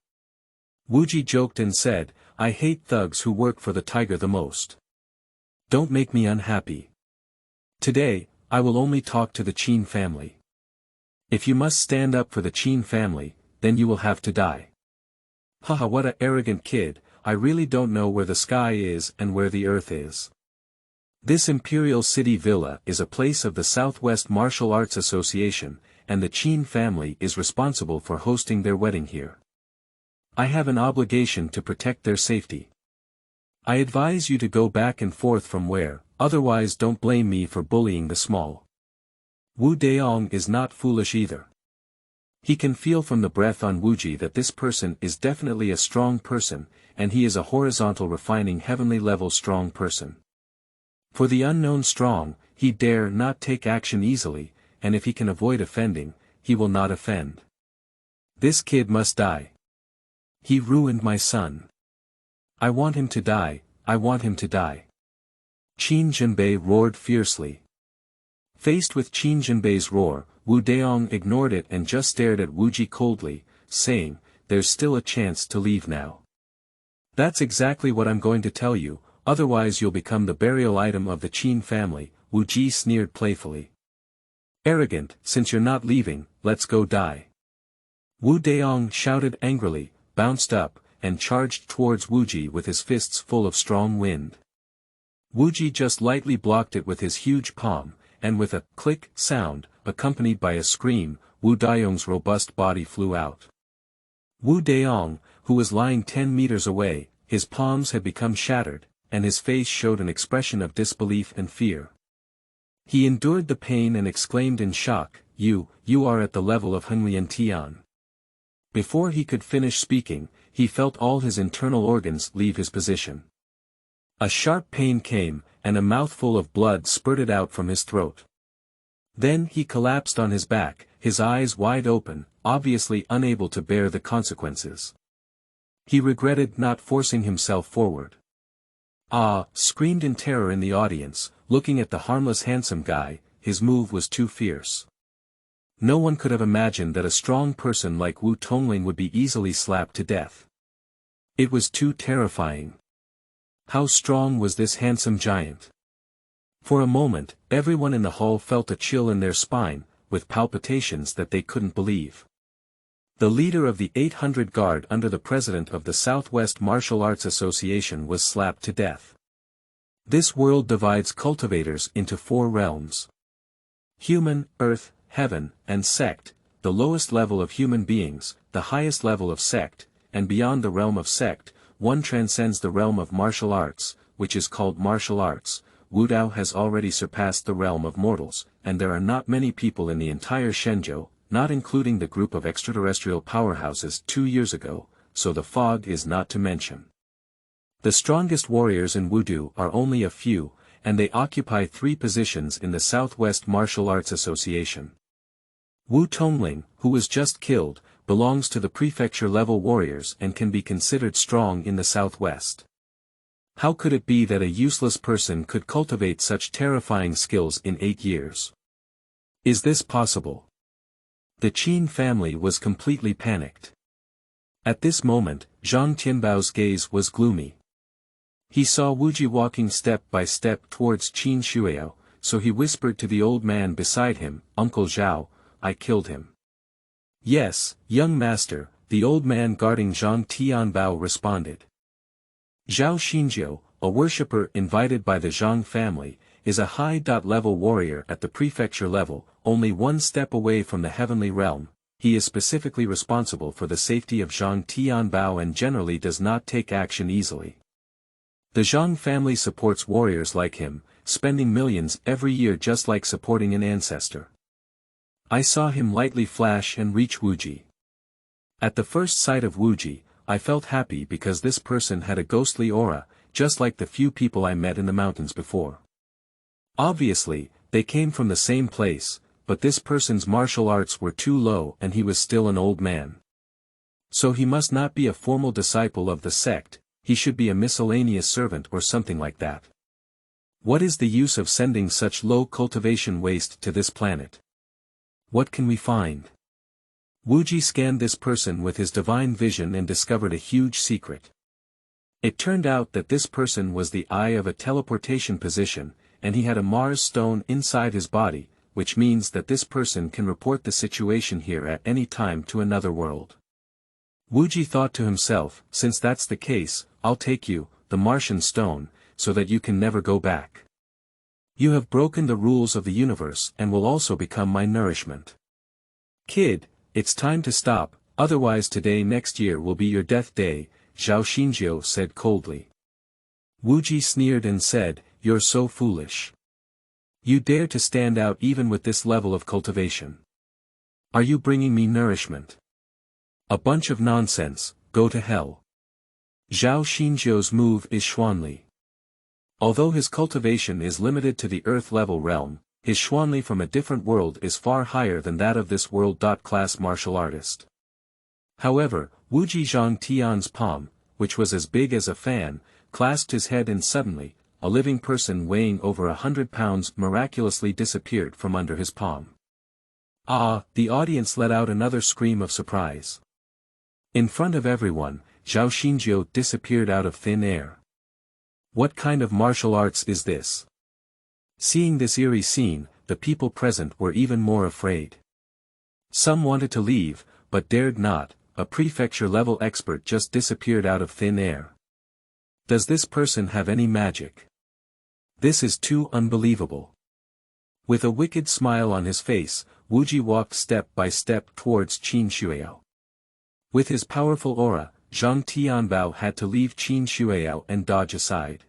[SPEAKER 1] Wu Ji joked and said, "I hate thugs who work for the tiger the most. Don't make me unhappy. Today, I will only talk to the Qin family. If you must stand up for the Qin family, then you will have to die." Haha, what a arrogant kid, I really don't know where the sky is and where the earth is. This Imperial City Villa is a place of the Southwest Martial Arts Association, and the Qin family is responsible for hosting their wedding here. I have an obligation to protect their safety. I advise you to go back and forth from where, otherwise don't blame me for bullying the small. Wu Daong is not foolish either. He can feel from the breath on Wu Ji that this person is definitely a strong person, and he is a horizontal refining heavenly level strong person. For the unknown strong, he dare not take action easily, and if he can avoid offending, he will not offend. This kid must die. He ruined my son. I want him to die, I want him to die. Qin Zhenbei roared fiercely. Faced with Qin Zhenbei's roar, Wu Daong ignored it and just stared at Wu Ji coldly, saying, "There's still a chance to leave now." "That's exactly what I'm going to tell you, otherwise you'll become the burial item of the Qin family," Wu Ji sneered playfully. "Arrogant, since you're not leaving, let's go die." Wu Daong shouted angrily, bounced up, and charged towards Wu Ji with his fists full of strong wind. Wu Ji just lightly blocked it with his huge palm, and with a click sound, accompanied by a scream, Wu Daong's robust body flew out. Wu Daong, who was lying 10 meters away, his palms had become shattered, and his face showed an expression of disbelief and fear. He endured the pain and exclaimed in shock, You are at the level of Henglian Tian." Before he could finish speaking, he felt all his internal organs leave his position. A sharp pain came, and a mouthful of blood spurted out from his throat. Then he collapsed on his back, his eyes wide open, obviously unable to bear the consequences. He regretted not forcing himself forward. "Ah!" screamed in terror in the audience, looking at the harmless handsome guy, his move was too fierce. No one could have imagined that a strong person like Wu Tongling would be easily slapped to death. It was too terrifying. How strong was this handsome giant? For a moment, everyone in the hall felt a chill in their spine, with palpitations that they couldn't believe. The leader of the 800 Guard under the president of the Southwest Martial Arts Association was slapped to death. This world divides cultivators into 4 realms. Human, earth, heaven, and sect, the lowest level of human beings, the highest level of sect, and beyond the realm of sect, one transcends the realm of martial arts, which is called martial arts, Wu Dao has already surpassed the realm of mortals, and there are not many people in the entire Shenzhou, not including the group of extraterrestrial powerhouses 2 years ago, so the fog is not to mention. The strongest warriors in Wudu are only a few, and they occupy 3 positions in the Southwest Martial Arts Association. Wu Tongling, who was just killed, belongs to the prefecture-level warriors and can be considered strong in the southwest. How could it be that a useless person could cultivate such terrifying skills in 8 years? Is this possible? The Qin family was completely panicked. At this moment, Zhang Tianbao's gaze was gloomy. He saw Wu Ji walking step by step towards Qin Shuiao, so he whispered to the old man beside him, "Uncle Zhao, I killed him." "Yes, young master," the old man guarding Zhang Tianbao responded. Zhao Xinjiu, a worshipper invited by the Zhang family, is a high-level warrior at the prefecture level, only 1 step away from the heavenly realm. He is specifically responsible for the safety of Zhang Tianbao and generally does not take action easily. The Zhang family supports warriors like him, spending millions every year just like supporting an ancestor. I saw him lightly flash and reach Wu Ji. At the first sight of Wu Ji, I felt happy because this person had a ghostly aura, just like the few people I met in the mountains before. Obviously, they came from the same place, but this person's martial arts were too low and he was still an old man. So he must not be a formal disciple of the sect, he should be a miscellaneous servant or something like that. What is the use of sending such low cultivation waste to this planet? What can we find? Wu Ji scanned this person with his divine vision and discovered a huge secret. It turned out that this person was the eye of a teleportation position, and he had a Mars stone inside his body, which means that this person can report the situation here at any time to another world. Wu Ji thought to himself, since that's the case, I'll take you, the Martian stone, so that you can never go back. You have broken the rules of the universe and will also become my nourishment. Kid, it's time to stop, otherwise today next year will be your death day, Zhao Xinjiu said coldly. Wu Ji sneered and said, you're so foolish. You dare to stand out even with this level of cultivation. Are you bringing me nourishment? A bunch of nonsense, go to hell. Zhao Xinjiu's move is Xuanli. Although his cultivation is limited to the earth-level realm, his Xuanli from a different world is far higher than that of this world. Class martial artist. However, Wu Ji Zhang Tian's palm, which was as big as a fan, clasped his head and suddenly, a living person weighing over 100 pounds miraculously disappeared from under his palm. Ah! The audience let out another scream of surprise. In front of everyone, Zhao Xinjiu disappeared out of thin air. What kind of martial arts is this? Seeing this eerie scene, the people present were even more afraid. Some wanted to leave, but dared not. A prefecture-level expert just disappeared out of thin air. Does this person have any magic? This is too unbelievable. With a wicked smile on his face, Wu Ji walked step by step towards Qin Shuiao. With his powerful aura, Zhang Tianbao had to leave Qin Shuiao and dodge aside.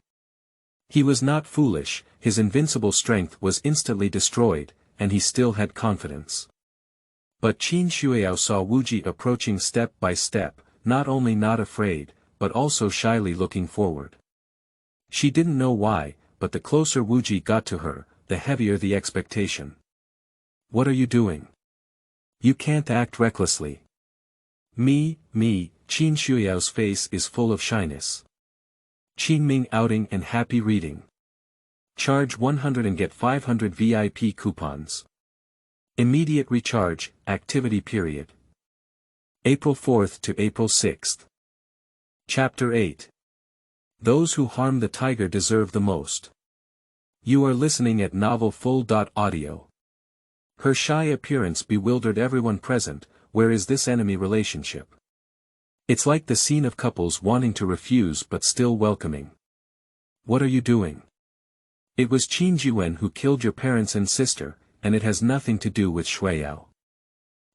[SPEAKER 1] He was not foolish, his invincible strength was instantly destroyed, and he still had confidence. But Qin Shuiao saw Wu Ji approaching step by step, not only not afraid, but also shyly looking forward. She didn't know why, but the closer Wu Ji got to her, the heavier the expectation. What are you doing? You can't act recklessly. Me, Qin Shuiao's face is full of shyness. Qin Ming outing and happy reading. Charge 100 and get 500 VIP coupons. Immediate recharge, activity period. April 4th to April 6th. Chapter 8. Those who harm the tiger deserve the most. You are listening at Novel Full.audio. Her shy appearance bewildered everyone present. Where is this enemy relationship? It's like the scene of couples wanting to refuse but still welcoming. What are you doing? It was Qin Jiwen who killed your parents and sister, and it has nothing to do with Shuiyao.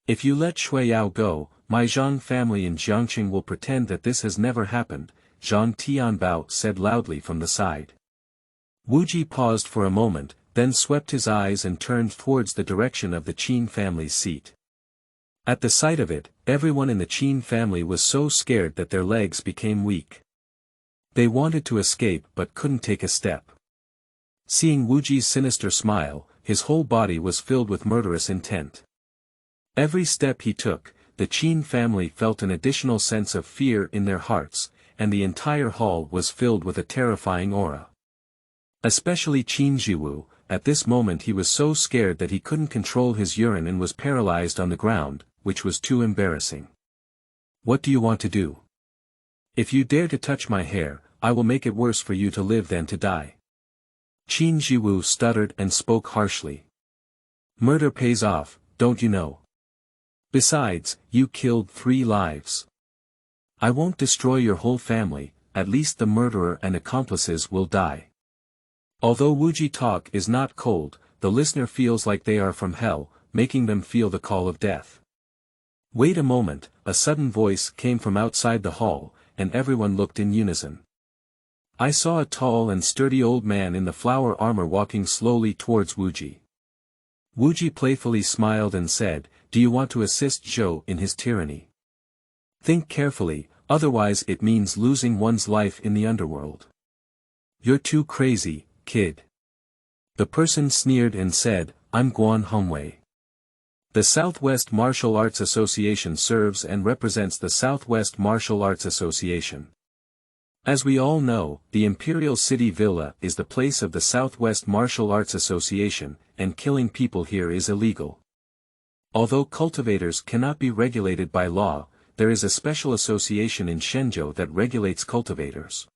[SPEAKER 1] If you let Shuiyao go, my Zhang family in Jiangqing will pretend that this has never happened, Zhang Tianbao said loudly from the side. Wu Ji paused for a moment, then swept his eyes and turned towards the direction of the Qin family's seat. At the sight of it, everyone in the Qin family was so scared that their legs became weak. They wanted to escape but couldn't take a step. Seeing Wu Ji's sinister smile, his whole body was filled with murderous intent. Every step he took, the Qin family felt an additional sense of fear in their hearts, and the entire hall was filled with a terrifying aura. Especially Qin Jiwu, at this moment he was so scared that he couldn't control his urine and was paralyzed on the ground, which was too embarrassing. What do you want to do? If you dare to touch my hair, I will make it worse for you to live than to die. Qin Jiwu stuttered and spoke harshly. Murder pays off, don't you know? Besides, you killed 3 lives. I won't destroy your whole family, at least the murderer and accomplices will die. Although Wu Ji talk is not cold, the listener feels like they are from hell, making them feel the call of death. Wait a moment, a sudden voice came from outside the hall, and everyone looked in unison. I saw a tall and sturdy old man in the flower armor walking slowly towards Wu Ji. Wu Ji playfully smiled and said, do you want to assist Zhou in his tyranny? Think carefully, otherwise it means losing one's life in the underworld. You're too crazy, kid. The person sneered and said, I'm Guan Hongwei. The Southwest Martial Arts Association serves and represents the Southwest Martial Arts Association. As we all know, the Imperial City Villa is the place of the Southwest Martial Arts Association, and killing people here is illegal. Although cultivators cannot be regulated by law, there is a special association in Shenzhou that regulates cultivators.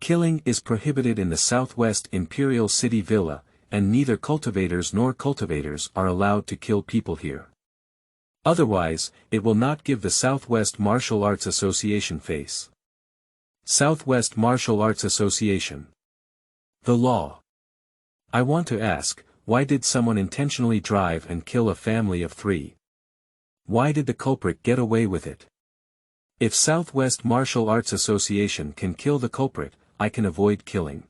[SPEAKER 1] Killing is prohibited in the Southwest Imperial City Villa, and neither cultivators nor cultivators are allowed to kill people here. Otherwise, it will not give the Southwest Martial Arts Association face. Southwest Martial Arts Association. The law. I want to ask, why did someone intentionally drive and kill a family of 3? Why did the culprit get away with it? If Southwest Martial Arts Association can kill the culprit, I can avoid killing.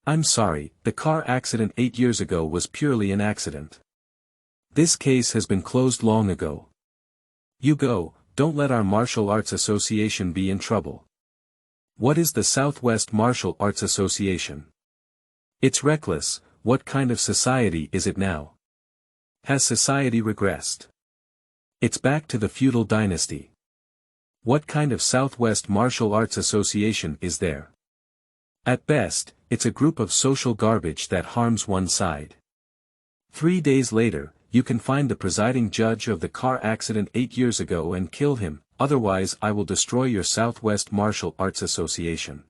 [SPEAKER 1] I'm sorry, the car accident 8 years ago was purely an accident. This case has been closed long ago. You go, don't let our Martial Arts Association be in trouble. What is the Southwest Martial Arts Association? It's reckless. What kind of society is it now? Has society regressed? It's back to the feudal dynasty. What kind of Southwest Martial Arts Association is there? At best, it's a group of social garbage that harms one side. 3 days later, you can find the presiding judge of the car accident 8 years ago and kill him, otherwise I will destroy your Southwest Martial Arts Association.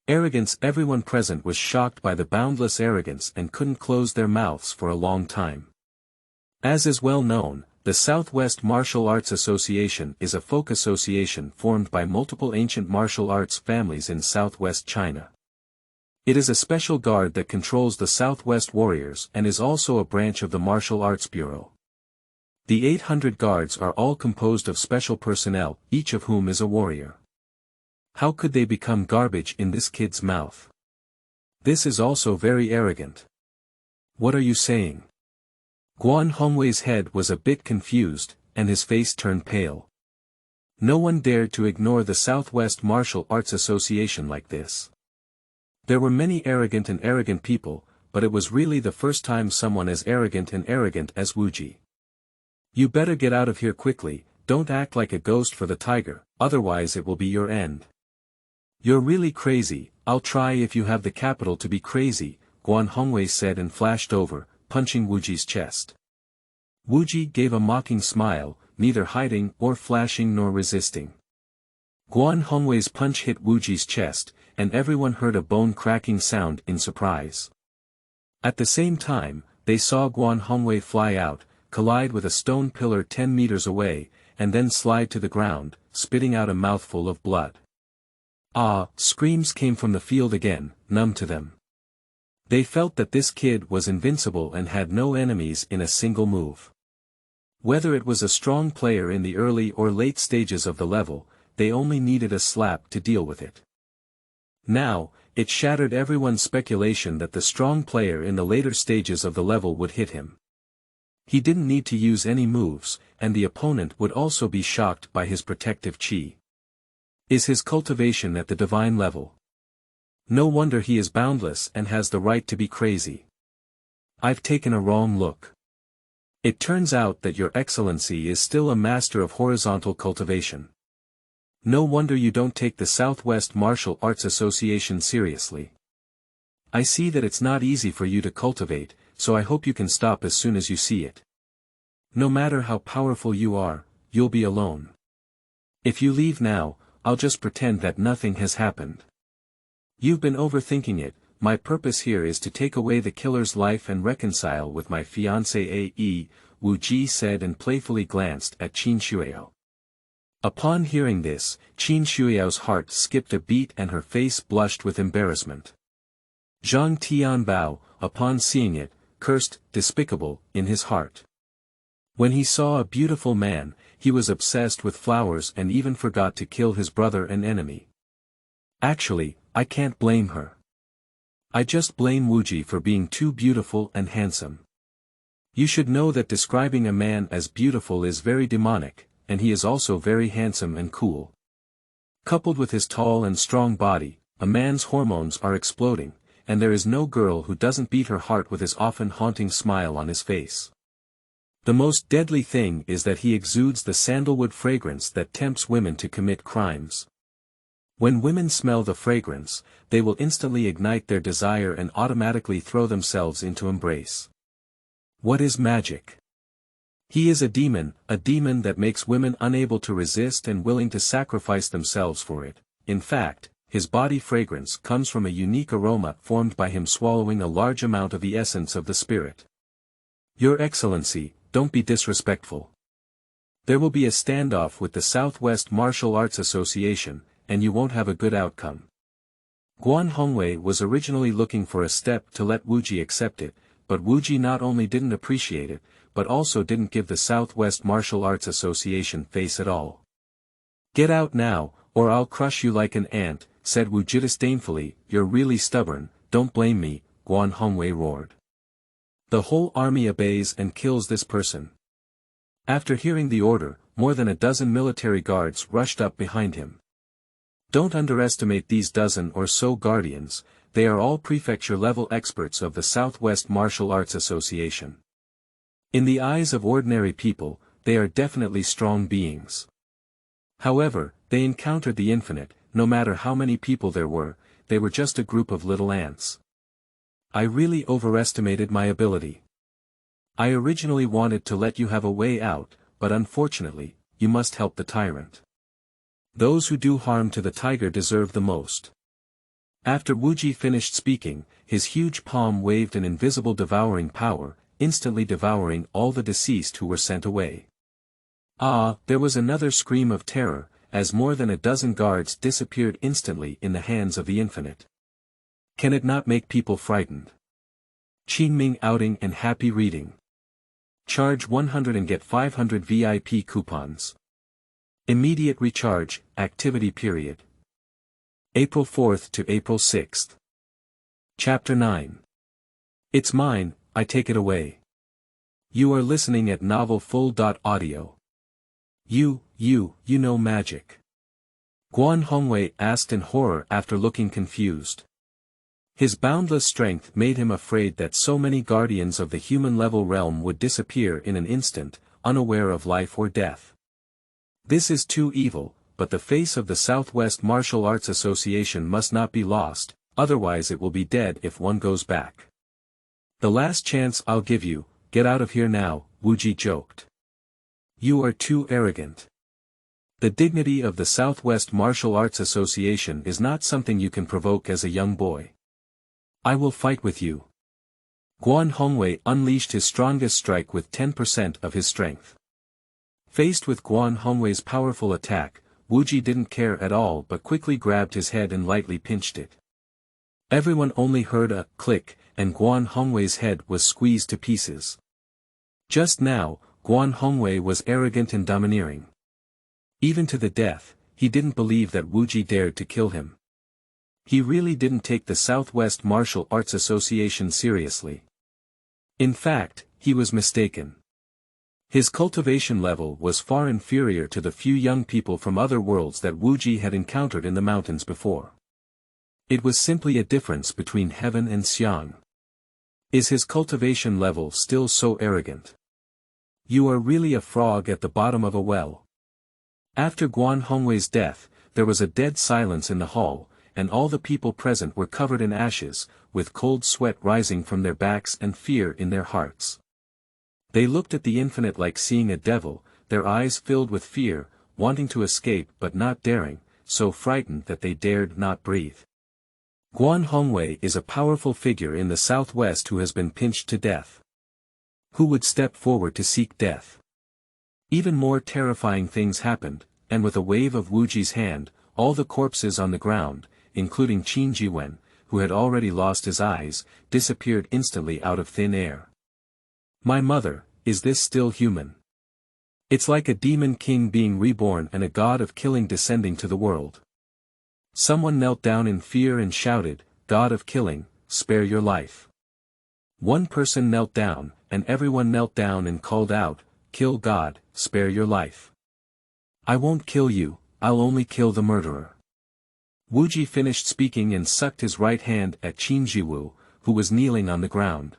[SPEAKER 1] Arrogance. Everyone present was shocked by the boundless arrogance and couldn't close their mouths for a long time. As is well known, the Southwest Martial Arts Association is a folk association formed by multiple ancient martial arts families in southwest China. It is a special guard that controls the Southwest Warriors and is also a branch of the Martial Arts Bureau. The 800 guards are all composed of special personnel, each of whom is a warrior. How could they become garbage in this kid's mouth? This is also very arrogant. What are you saying? Guan Hongwei's head was a bit confused, and his face turned pale. No one dared to ignore the Southwest Martial Arts Association like this. There were many arrogant people, but it was really the first time someone as arrogant as Wu Ji. You better get out of here quickly, don't act like a ghost for the tiger, otherwise it will be your end. You're really crazy. I'll try if you have the capital to be crazy, Guan Hongwei said and flashed over, punching Wu Ji's chest. Wu Ji gave a mocking smile, neither hiding or flashing nor resisting. Guan Hongwei's punch hit Wu Ji's chest, and everyone heard a bone-cracking sound in surprise. At the same time, they saw Guan Hongwei fly out, collide with a stone pillar 10 meters away, and then slide to the ground, spitting out a mouthful of blood. Ah! Screams came from the field again, numb to them. They felt that this kid was invincible and had no enemies in a single move. Whether it was a strong player in the early or late stages of the level, they only needed a slap to deal with it. Now, It shattered everyone's speculation that the strong player in the later stages of the level would hit him. He didn't need to use any moves, and the opponent would also be shocked by his protective chi. Is his cultivation at the divine level? No wonder he is boundless and has the right to be crazy. I've taken a wrong look. It turns out that your excellency is still a master of horizontal cultivation. No wonder you don't take the Southwest Martial Arts Association seriously. I see that it's not easy for you to cultivate, so I hope you can stop as soon as you see it. No matter how powerful you are, you'll be alone. If you leave now, I'll just pretend that nothing has happened. You've been overthinking it. My purpose here is to take away the killer's life and reconcile with my fiancée. Wu Ji said and playfully glanced at Qin Shuiao. Upon hearing this, Qin Shuiao's heart skipped a beat and her face blushed with embarrassment. Zhang Tianbao, upon seeing it, cursed, despicable, in his heart. When he saw a beautiful man, he was obsessed with flowers and even forgot to kill his brother and enemy. Actually, I can't blame her. I just blame Wu Ji for being too beautiful and handsome. You should know that describing a man as beautiful is very demonic, and he is also very handsome and cool. Coupled with his tall and strong body, a man's hormones are exploding, and there is no girl who doesn't beat her heart with his often haunting smile on his face. The most deadly thing is that he exudes the sandalwood fragrance that tempts women to commit crimes. When women smell the fragrance, they will instantly ignite their desire and automatically throw themselves into embrace. What is magic? He is a demon that makes women unable to resist and willing to sacrifice themselves for it. In fact, his body fragrance comes from a unique aroma formed by him swallowing a large amount of the essence of the spirit. Your Excellency, don't be disrespectful. There will be a standoff with the Southwest Martial Arts Association, and you won't have a good outcome. Guan Hongwei was originally looking for a step to let Wu Ji accept it, but Wu Ji not only didn't appreciate it, but also didn't give the Southwest Martial Arts Association face at all. Get out now, or I'll crush you like an ant, said Wu Ji disdainfully. You're really stubborn, don't blame me, Guan Hongwei roared. The whole army obeys and kills this person. After hearing the order, more than a dozen military guards rushed up behind him. Don't underestimate these dozen or so guardians, they are all prefecture-level experts of the Southwest Martial Arts Association. In the eyes of ordinary people, they are definitely strong beings. However, they encountered the infinite, no matter how many people there were, they were just a group of little ants. I really overestimated my ability. I originally wanted to let you have a way out, but unfortunately, you must help the tyrant. Those who do harm to the tiger deserve the most. After Wu Ji finished speaking, his huge palm waved an invisible devouring power, instantly devouring all the deceased who were sent away. Ah, there was another scream of terror, as more than a dozen guards disappeared instantly in the hands of the infinite. Can it not make people frightened? Qingming outing and happy reading. Charge 100 and get 500 VIP coupons. Immediate recharge, activity period. April 4th to April 6th. Chapter 9. It's mine, I take it away. You are listening at novelfull.audio. You know magic. Guan Hongwei asked in horror after looking confused. His boundless strength made him afraid that so many guardians of the human-level realm would disappear in an instant, unaware of life or death. This is too evil, but the face of the Southwest Martial Arts Association must not be lost, otherwise it will be dead if one goes back. The last chance I'll give you, get out of here now, Wu Ji joked. You are too arrogant. The dignity of the Southwest Martial Arts Association is not something you can provoke as a young boy. I will fight with you. Guan Hongwei unleashed his strongest strike with 10% of his strength. Faced with Guan Hongwei's powerful attack, Wu Ji didn't care at all but quickly grabbed his head and lightly pinched it. Everyone only heard a click, and Guan Hongwei's head was squeezed to pieces. Just now, Guan Hongwei was arrogant and domineering. Even to the death, he didn't believe that Wu Ji dared to kill him. He really didn't take the Southwest Martial Arts Association seriously. In fact, he was mistaken. His cultivation level was far inferior to the few young people from other worlds that Wu Ji had encountered in the mountains before. It was simply a difference between heaven and Xiang. Is his cultivation level still so arrogant? You are really a frog at the bottom of a well. After Guan Hongwei's death, there was a dead silence in the hall, and all the people present were covered in ashes, with cold sweat rising from their backs and fear in their hearts. They looked at the infinite like seeing a devil, their eyes filled with fear, wanting to escape but not daring, so frightened that they dared not breathe. Guan Hongwei is a powerful figure in the southwest who has been pinched to death. Who would step forward to seek death? Even more terrifying things happened, and with a wave of Wu Ji's hand, all the corpses on the ground, including Qin Jiwen, who had already lost his eyes, disappeared instantly out of thin air. My mother, is this still human? It's like a demon king being reborn and a god of killing descending to the world. Someone knelt down in fear and shouted, God of killing, spare your life. One person knelt down, and everyone knelt down and called out, Kill God, spare your life. I won't kill you, I'll only kill the murderer. Wu Ji finished speaking and sucked his right hand at Qin Jiwu, who was kneeling on the ground.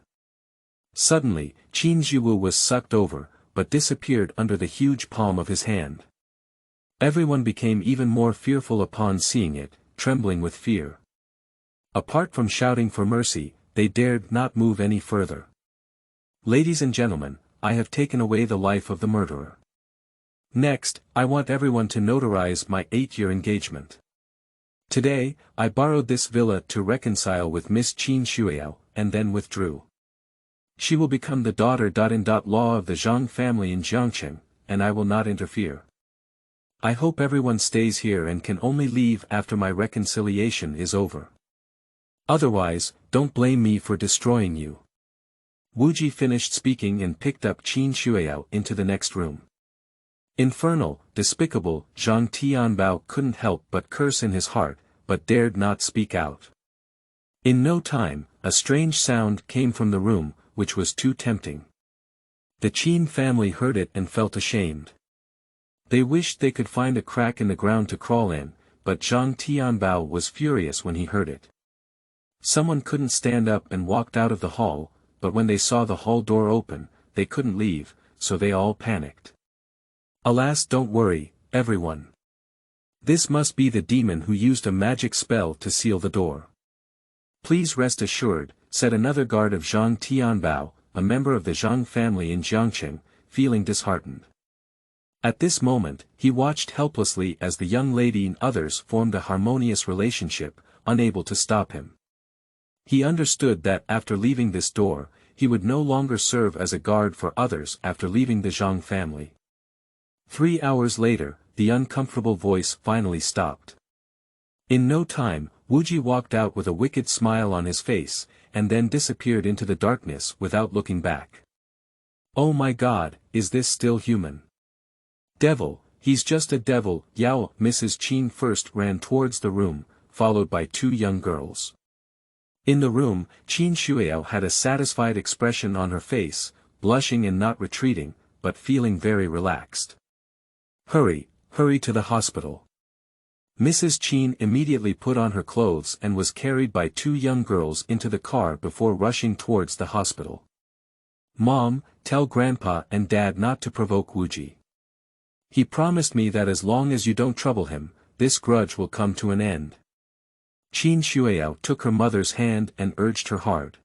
[SPEAKER 1] Suddenly, Qin Jiwu was sucked over, but disappeared under the huge palm of his hand. Everyone became even more fearful upon seeing it, trembling with fear. Apart from shouting for mercy, they dared not move any further. Ladies and gentlemen, I have taken away the life of the murderer. Next, I want everyone to notarize my 8-year engagement. Today, I borrowed this villa to reconcile with Miss Qin Shuiao, and then withdrew. She will become the daughter-in-law of the Zhang family in Jiangqing, and I will not interfere. I hope everyone stays here and can only leave after my reconciliation is over. Otherwise, don't blame me for destroying you. Wu Ji finished speaking and picked up Qin Shuiao into the next room. Infernal, despicable, Zhang Tianbao couldn't help but curse in his heart, but dared not speak out. In no time, a strange sound came from the room, which was too tempting. The Qin family heard it and felt ashamed. They wished they could find a crack in the ground to crawl in, but Zhang Tianbao was furious when he heard it. Someone couldn't stand up and walked out of the hall, but when they saw the hall door open, they couldn't leave, so they all panicked. Alas, don't worry, everyone. This must be the demon who used a magic spell to seal the door. Please rest assured, said another guard of Zhang Tianbao, a member of the Zhang family in Jiangqing, feeling disheartened. At this moment, he watched helplessly as the young lady and others formed a harmonious relationship, unable to stop him. He understood that after leaving this door, he would no longer serve as a guard for others after leaving the Zhang family. 3 hours later, the uncomfortable voice finally stopped. In no time, Wu Ji walked out with a wicked smile on his face, and then disappeared into the darkness without looking back. Oh my God, is this still human? Devil, he's just a devil, Yao. Mrs. Qin first ran towards the room, followed by 2 young girls. In the room, Qin Shuiao had a satisfied expression on her face, blushing and not retreating, but feeling very relaxed. Hurry, hurry to the hospital. Mrs. Qin immediately put on her clothes and was carried by 2 young girls into the car before rushing towards the hospital. Mom, tell Grandpa and Dad not to provoke Wu Ji. He promised me that as long as you don't trouble him, this grudge will come to an end. Qin Shuiao took her mother's hand and urged her hard.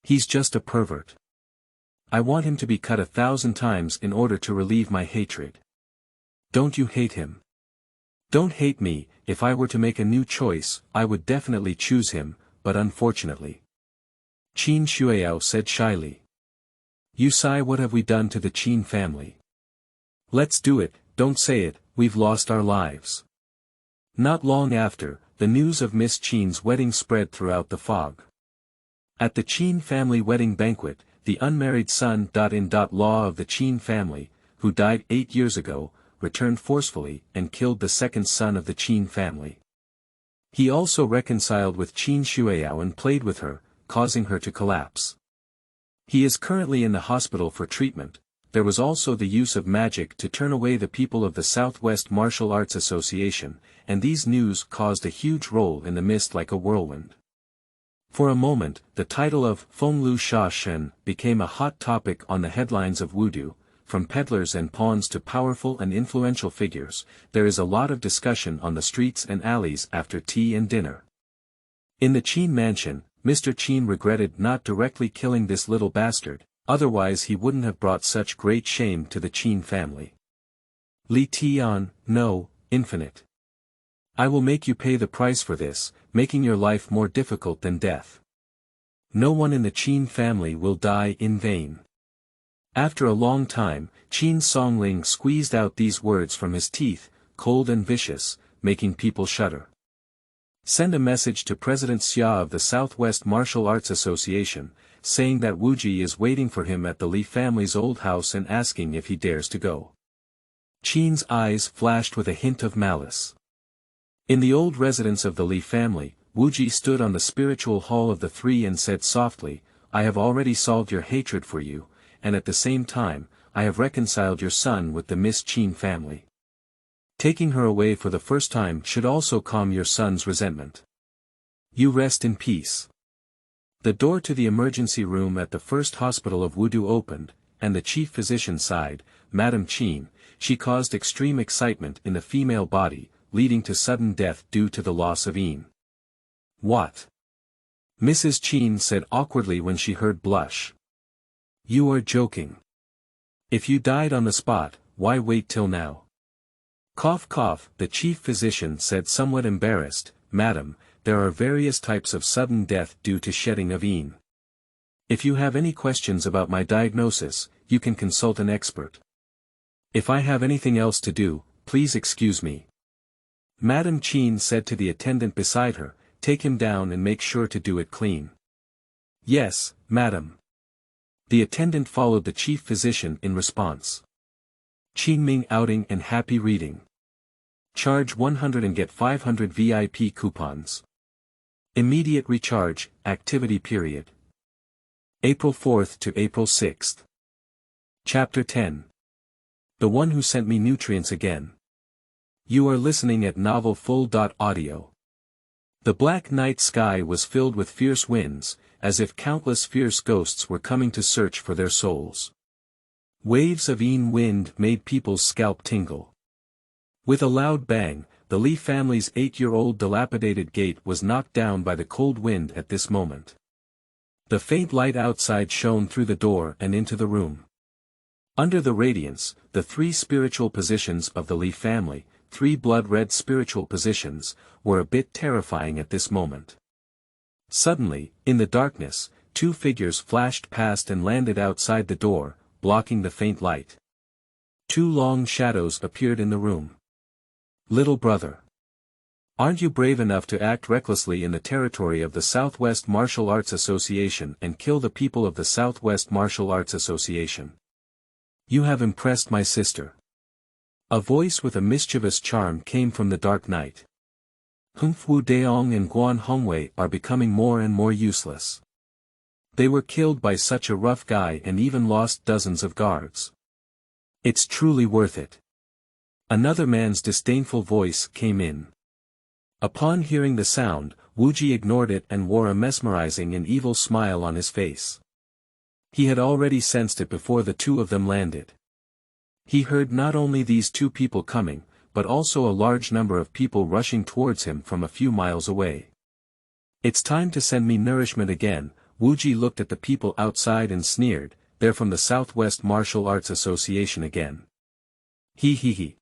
[SPEAKER 1] He's just a pervert. I want him to be cut 1,000 times in order to relieve my hatred. Don't you hate him? Don't hate me. If I were to make a new choice, I would definitely choose him, but unfortunately. Qin Shuiao said shyly. You sigh, what have we done to the Qin family? Let's do it, don't say it, we've lost our lives. Not long after, the news of Miss Qin's wedding spread throughout the fog. At the Qin family wedding banquet, the unmarried son-in-law of the Qin family, who died 8 years ago, returned forcefully and killed the second son of the Qin family. He also reconciled with Qin Shuiyao and played with her, causing her to collapse. He is currently in the hospital for treatment. There was also the use of magic to turn away the people of the Southwest Martial Arts Association, and these news caused a huge roll in the mist like a whirlwind. For a moment, the title of Fenglu Sha Shen became a hot topic on the headlines of Wudu. From peddlers and pawns to powerful and influential figures, there is a lot of discussion on the streets and alleys after tea and dinner. In the Qin mansion, Mr. Qin regretted not directly killing this little bastard, otherwise he wouldn't have brought such great shame to the Qin family. Li Tian, no, infinite. I will make you pay the price for this, making your life more difficult than death. No one in the Qin family will die in vain. After a long time, Qin Songling squeezed out these words from his teeth, cold and vicious, making people shudder. Send a message to President Xia of the Southwest Martial Arts Association, saying that Wu Ji is waiting for him at the Li family's old house and asking if he dares to go. Qin's eyes flashed with a hint of malice. In the old residence of the Li family, Wu Ji stood on the spiritual hall of the three and said softly, I have already solved your hatred for you, and at the same time, I have reconciled your son with the Miss Qin family. Taking her away for the first time should also calm your son's resentment. You rest in peace. The door to the emergency room at the first hospital of Wudu opened, and the chief physician sighed, Madam Qin, she caused extreme excitement in the female body, leading to sudden death due to the loss of Yin. What? Mrs. Qin said awkwardly when she heard blush. You are joking. If you died on the spot, why wait till now? Cough cough, the chief physician said somewhat embarrassed, Madam, there are various types of sudden death due to shedding of Yin. If you have any questions about my diagnosis, you can consult an expert. If I have anything else to do, please excuse me. Madam Qin said to the attendant beside her, take him down and make sure to do it clean. Yes, madam. The attendant followed the chief physician in response. Qingming outing and happy reading. Charge 100 and get 500 VIP coupons. Immediate recharge, activity period. April 4th to April 6th. Chapter 10. The one who sent me nutrients again. You are listening at Novel Full.audio. The black night sky was filled with fierce winds, as if countless fierce ghosts were coming to search for their souls. Waves of Yin wind made people's scalp tingle. With a loud bang, the Li family's 8-year-old dilapidated gate was knocked down by the cold wind at this moment. The faint light outside shone through the door and into the room. Under the radiance, the three spiritual positions of the Li family, 3 blood-red spiritual positions, were a bit terrifying at this moment. Suddenly, in the darkness, 2 figures flashed past and landed outside the door, blocking the faint light. 2 long shadows appeared in the room. Little brother. Aren't you brave enough to act recklessly in the territory of the Southwest Martial Arts Association and kill the people of the Southwest Martial Arts Association? You have impressed my sister. A voice with a mischievous charm came from the dark night. Hungfu Daong and Guan Hongwei are becoming more and more useless. They were killed by such a rough guy and even lost dozens of guards. It's truly worth it. Another man's disdainful voice came in. Upon hearing the sound, Wu Ji ignored it and wore a mesmerizing and evil smile on his face. He had already sensed it before the 2 of them landed. He heard not only these 2 people coming, but also a large number of people rushing towards him from a few miles away. It's time to send me nourishment again. Wu Ji looked at the people outside and sneered, they're from the Southwest Martial Arts Association again. He.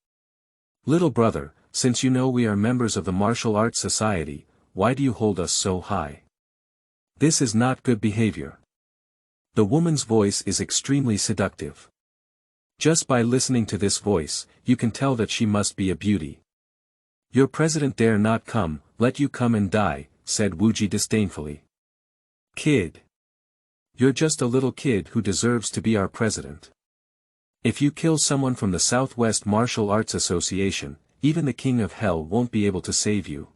[SPEAKER 1] Little brother, since you know we are members of the Martial Arts Society, why do you hold us so high? This is not good behavior. The woman's voice is extremely seductive. Just by listening to this voice, you can tell that she must be a beauty. Your president dare not come, let you come and die, said Wu Ji disdainfully. Kid. You're just a little kid who deserves to be our president. If you kill someone from the Southwest Martial Arts Association, even the King of Hell won't be able to save you.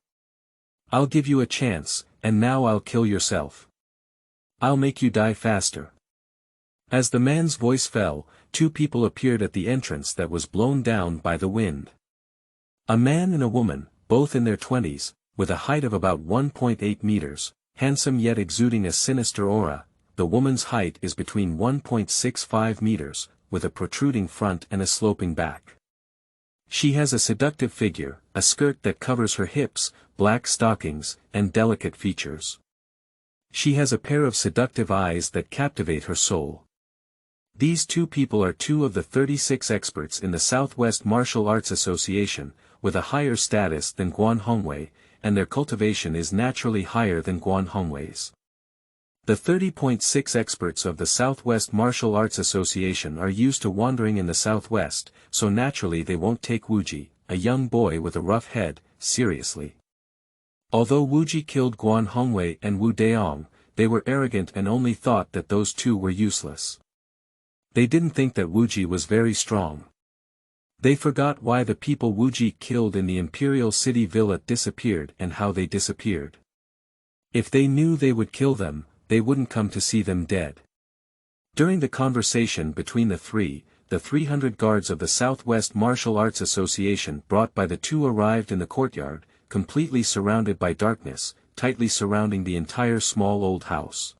[SPEAKER 1] I'll give you a chance, and now I'll kill yourself. I'll make you die faster. As the man's voice fell, two people appeared at the entrance that was blown down by the wind. A man and a woman, both in their 20s, with a height of about 1.8 meters, handsome yet exuding a sinister aura. The woman's height is between 1.65 meters, with a protruding front and a sloping back. She has a seductive figure, a skirt that covers her hips, black stockings, and delicate features. She has a pair of seductive eyes that captivate her soul. These two people are two of the 36 experts in the Southwest Martial Arts Association, with a higher status than Guan Hongwei, and their cultivation is naturally higher than Guan Hongwei's. The 30.6 experts of the Southwest Martial Arts Association are used to wandering in the Southwest, so naturally they won't take Wu Ji, a young boy with a rough head, seriously. Although Wu Ji killed Guan Hongwei and Wu Daong, they were arrogant and only thought that those two were useless. They didn't think that Wu Ji was very strong. They forgot why the people Wu Ji killed in the Imperial City Villa disappeared and how they disappeared. If they knew they would kill them, they wouldn't come to see them dead. During the conversation between the 300 guards of the Southwest Martial Arts Association brought by the two arrived in the courtyard, completely surrounded by darkness, tightly surrounding the entire small old house.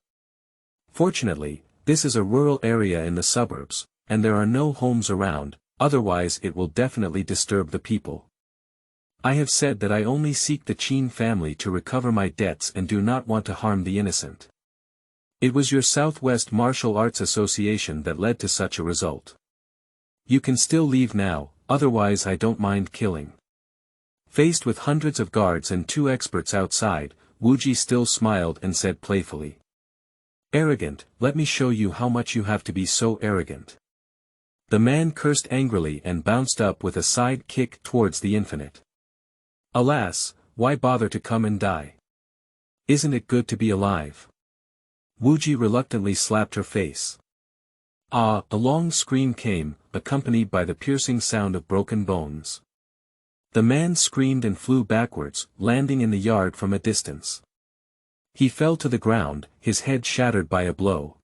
[SPEAKER 1] Fortunately, this is a rural area in the suburbs, and there are no homes around, otherwise it will definitely disturb the people. I have said that I only seek the Qin family to recover my debts and do not want to harm the innocent. It was your Southwest Martial Arts Association that led to such a result. You can still leave now, otherwise I don't mind killing. Faced with hundreds of guards and two experts outside, Wu Ji still smiled and said playfully. Arrogant, let me show you how much you have to be so arrogant. The man cursed angrily and bounced up with a side kick towards the infinite. Alas, why bother to come and die? Isn't it good to be alive? Wu Ji reluctantly slapped her face. Ah! A long scream came, accompanied by the piercing sound of broken bones. The man screamed and flew backwards, landing in the yard from a distance. He fell to the ground, his head shattered by a blow.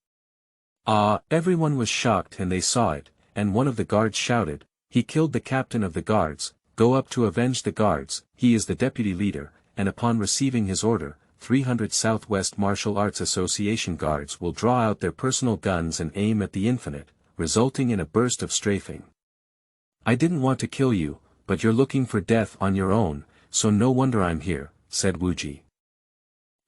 [SPEAKER 1] Ah! Everyone was shocked and they saw it, and one of the guards shouted, "He killed the captain of the guards, go up to avenge the guards, he is the deputy leader," and upon receiving his order, 300 Southwest Martial Arts Association guards will draw out their personal guns and aim at the infinite, resulting in a burst of strafing. I didn't want to kill you, but you're looking for death on your own, so no wonder I'm here, said Wu Ji.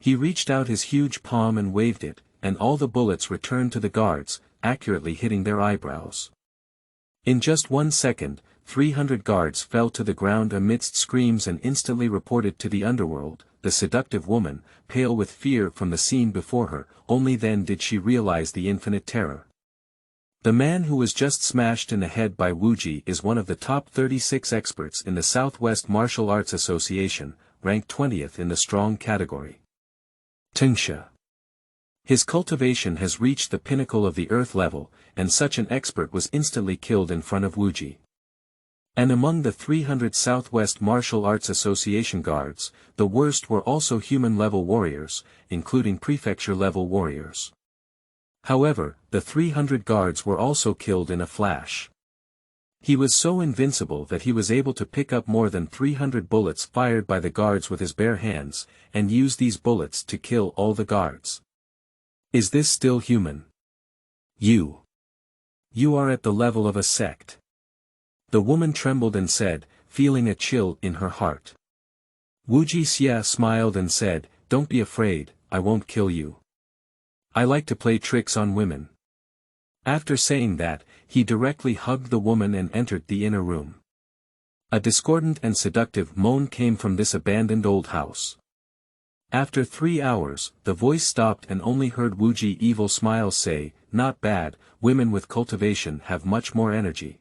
[SPEAKER 1] He reached out his huge palm and waved it, and all the bullets returned to the guards, accurately hitting their eyebrows. In just 1 second, 300 guards fell to the ground amidst screams and instantly reported to the underworld. The seductive woman, pale with fear from the scene before her, only then did she realize the infinite terror. The man who was just smashed in the head by Wu Ji is one of the top 36 experts in the Southwest Martial Arts Association, ranked 20th in the strong category. Tingsha. His cultivation has reached the pinnacle of the earth level, and such an expert was instantly killed in front of Wu Ji. And among the 300 Southwest Martial Arts Association guards, the worst were also human-level warriors, including prefecture-level warriors. However, the 300 guards were also killed in a flash. He was so invincible that he was able to pick up more than 300 bullets fired by the guards with his bare hands, and use these bullets to kill all the guards. Is this still human? You are at the level of a sect. The woman trembled and said, feeling a chill in her heart. Wu Ji smiled and said, "Don't be afraid, I won't kill you. I like to play tricks on women." After saying that, he directly hugged the woman and entered the inner room. A discordant and seductive moan came from this abandoned old house. After 3 hours, the voice stopped and only heard Wu Ji evil smile say, "Not bad, women with cultivation have much more energy."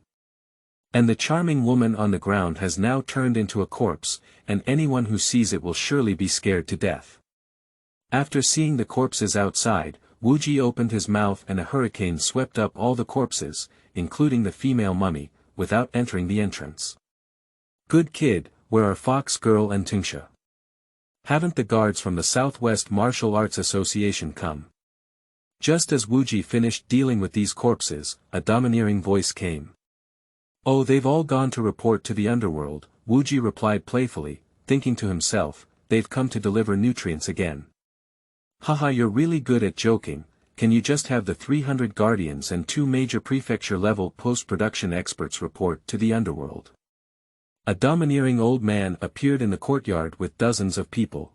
[SPEAKER 1] And the charming woman on the ground has now turned into a corpse, and anyone who sees it will surely be scared to death. After seeing the corpses outside, Wu Ji opened his mouth and a hurricane swept up all the corpses, including the female mummy, without entering the entrance. Good kid, where are Fox Girl and Tingsha? Haven't the guards from the Southwest Martial Arts Association come? Just as Wu Ji finished dealing with these corpses, a domineering voice came. Oh, they've all gone to report to the underworld, Wu Ji replied playfully, thinking to himself, they've come to deliver nutrients again. Haha, you're really good at joking. Can you just have the 300 guardians and 2 major prefecture-level post-production experts report to the underworld? A domineering old man appeared in the courtyard with dozens of people.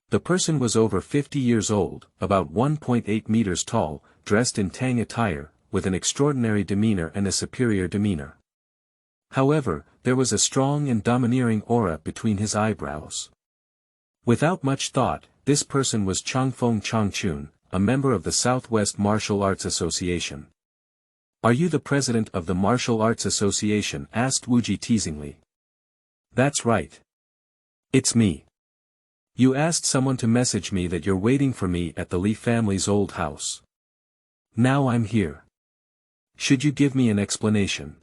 [SPEAKER 1] The person was over 50 years old, about 1.8 meters tall, dressed in Tang attire, with an extraordinary demeanor and a superior demeanor. However, there was a strong and domineering aura between his eyebrows. Without much thought, this person was Changfeng Changchun, a member of the Southwest Martial Arts Association. Are you the president of the Martial Arts Association? Asked Wu Ji teasingly. That's right. It's me. You asked someone to message me that you're waiting for me at the Li family's old house. Now I'm here. Should you give me an explanation?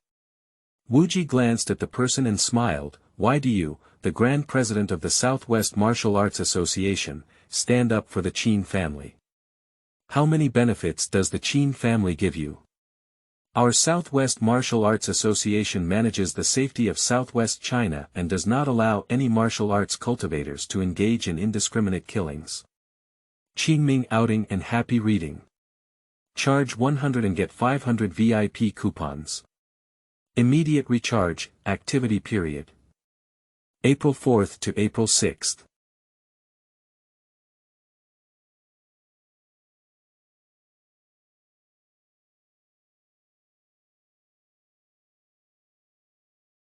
[SPEAKER 1] Wu Ji glanced at the person and smiled. Why do you, the Grand President of the Southwest Martial Arts Association, stand up for the Qin family? How many benefits does the Qin family give you? Our Southwest Martial Arts Association manages the safety of Southwest China and does not allow any martial arts cultivators to engage in indiscriminate killings. Qingming outing and happy reading. Charge 100 and get 500 VIP coupons. Immediate recharge, activity period. April 4th to April 6th.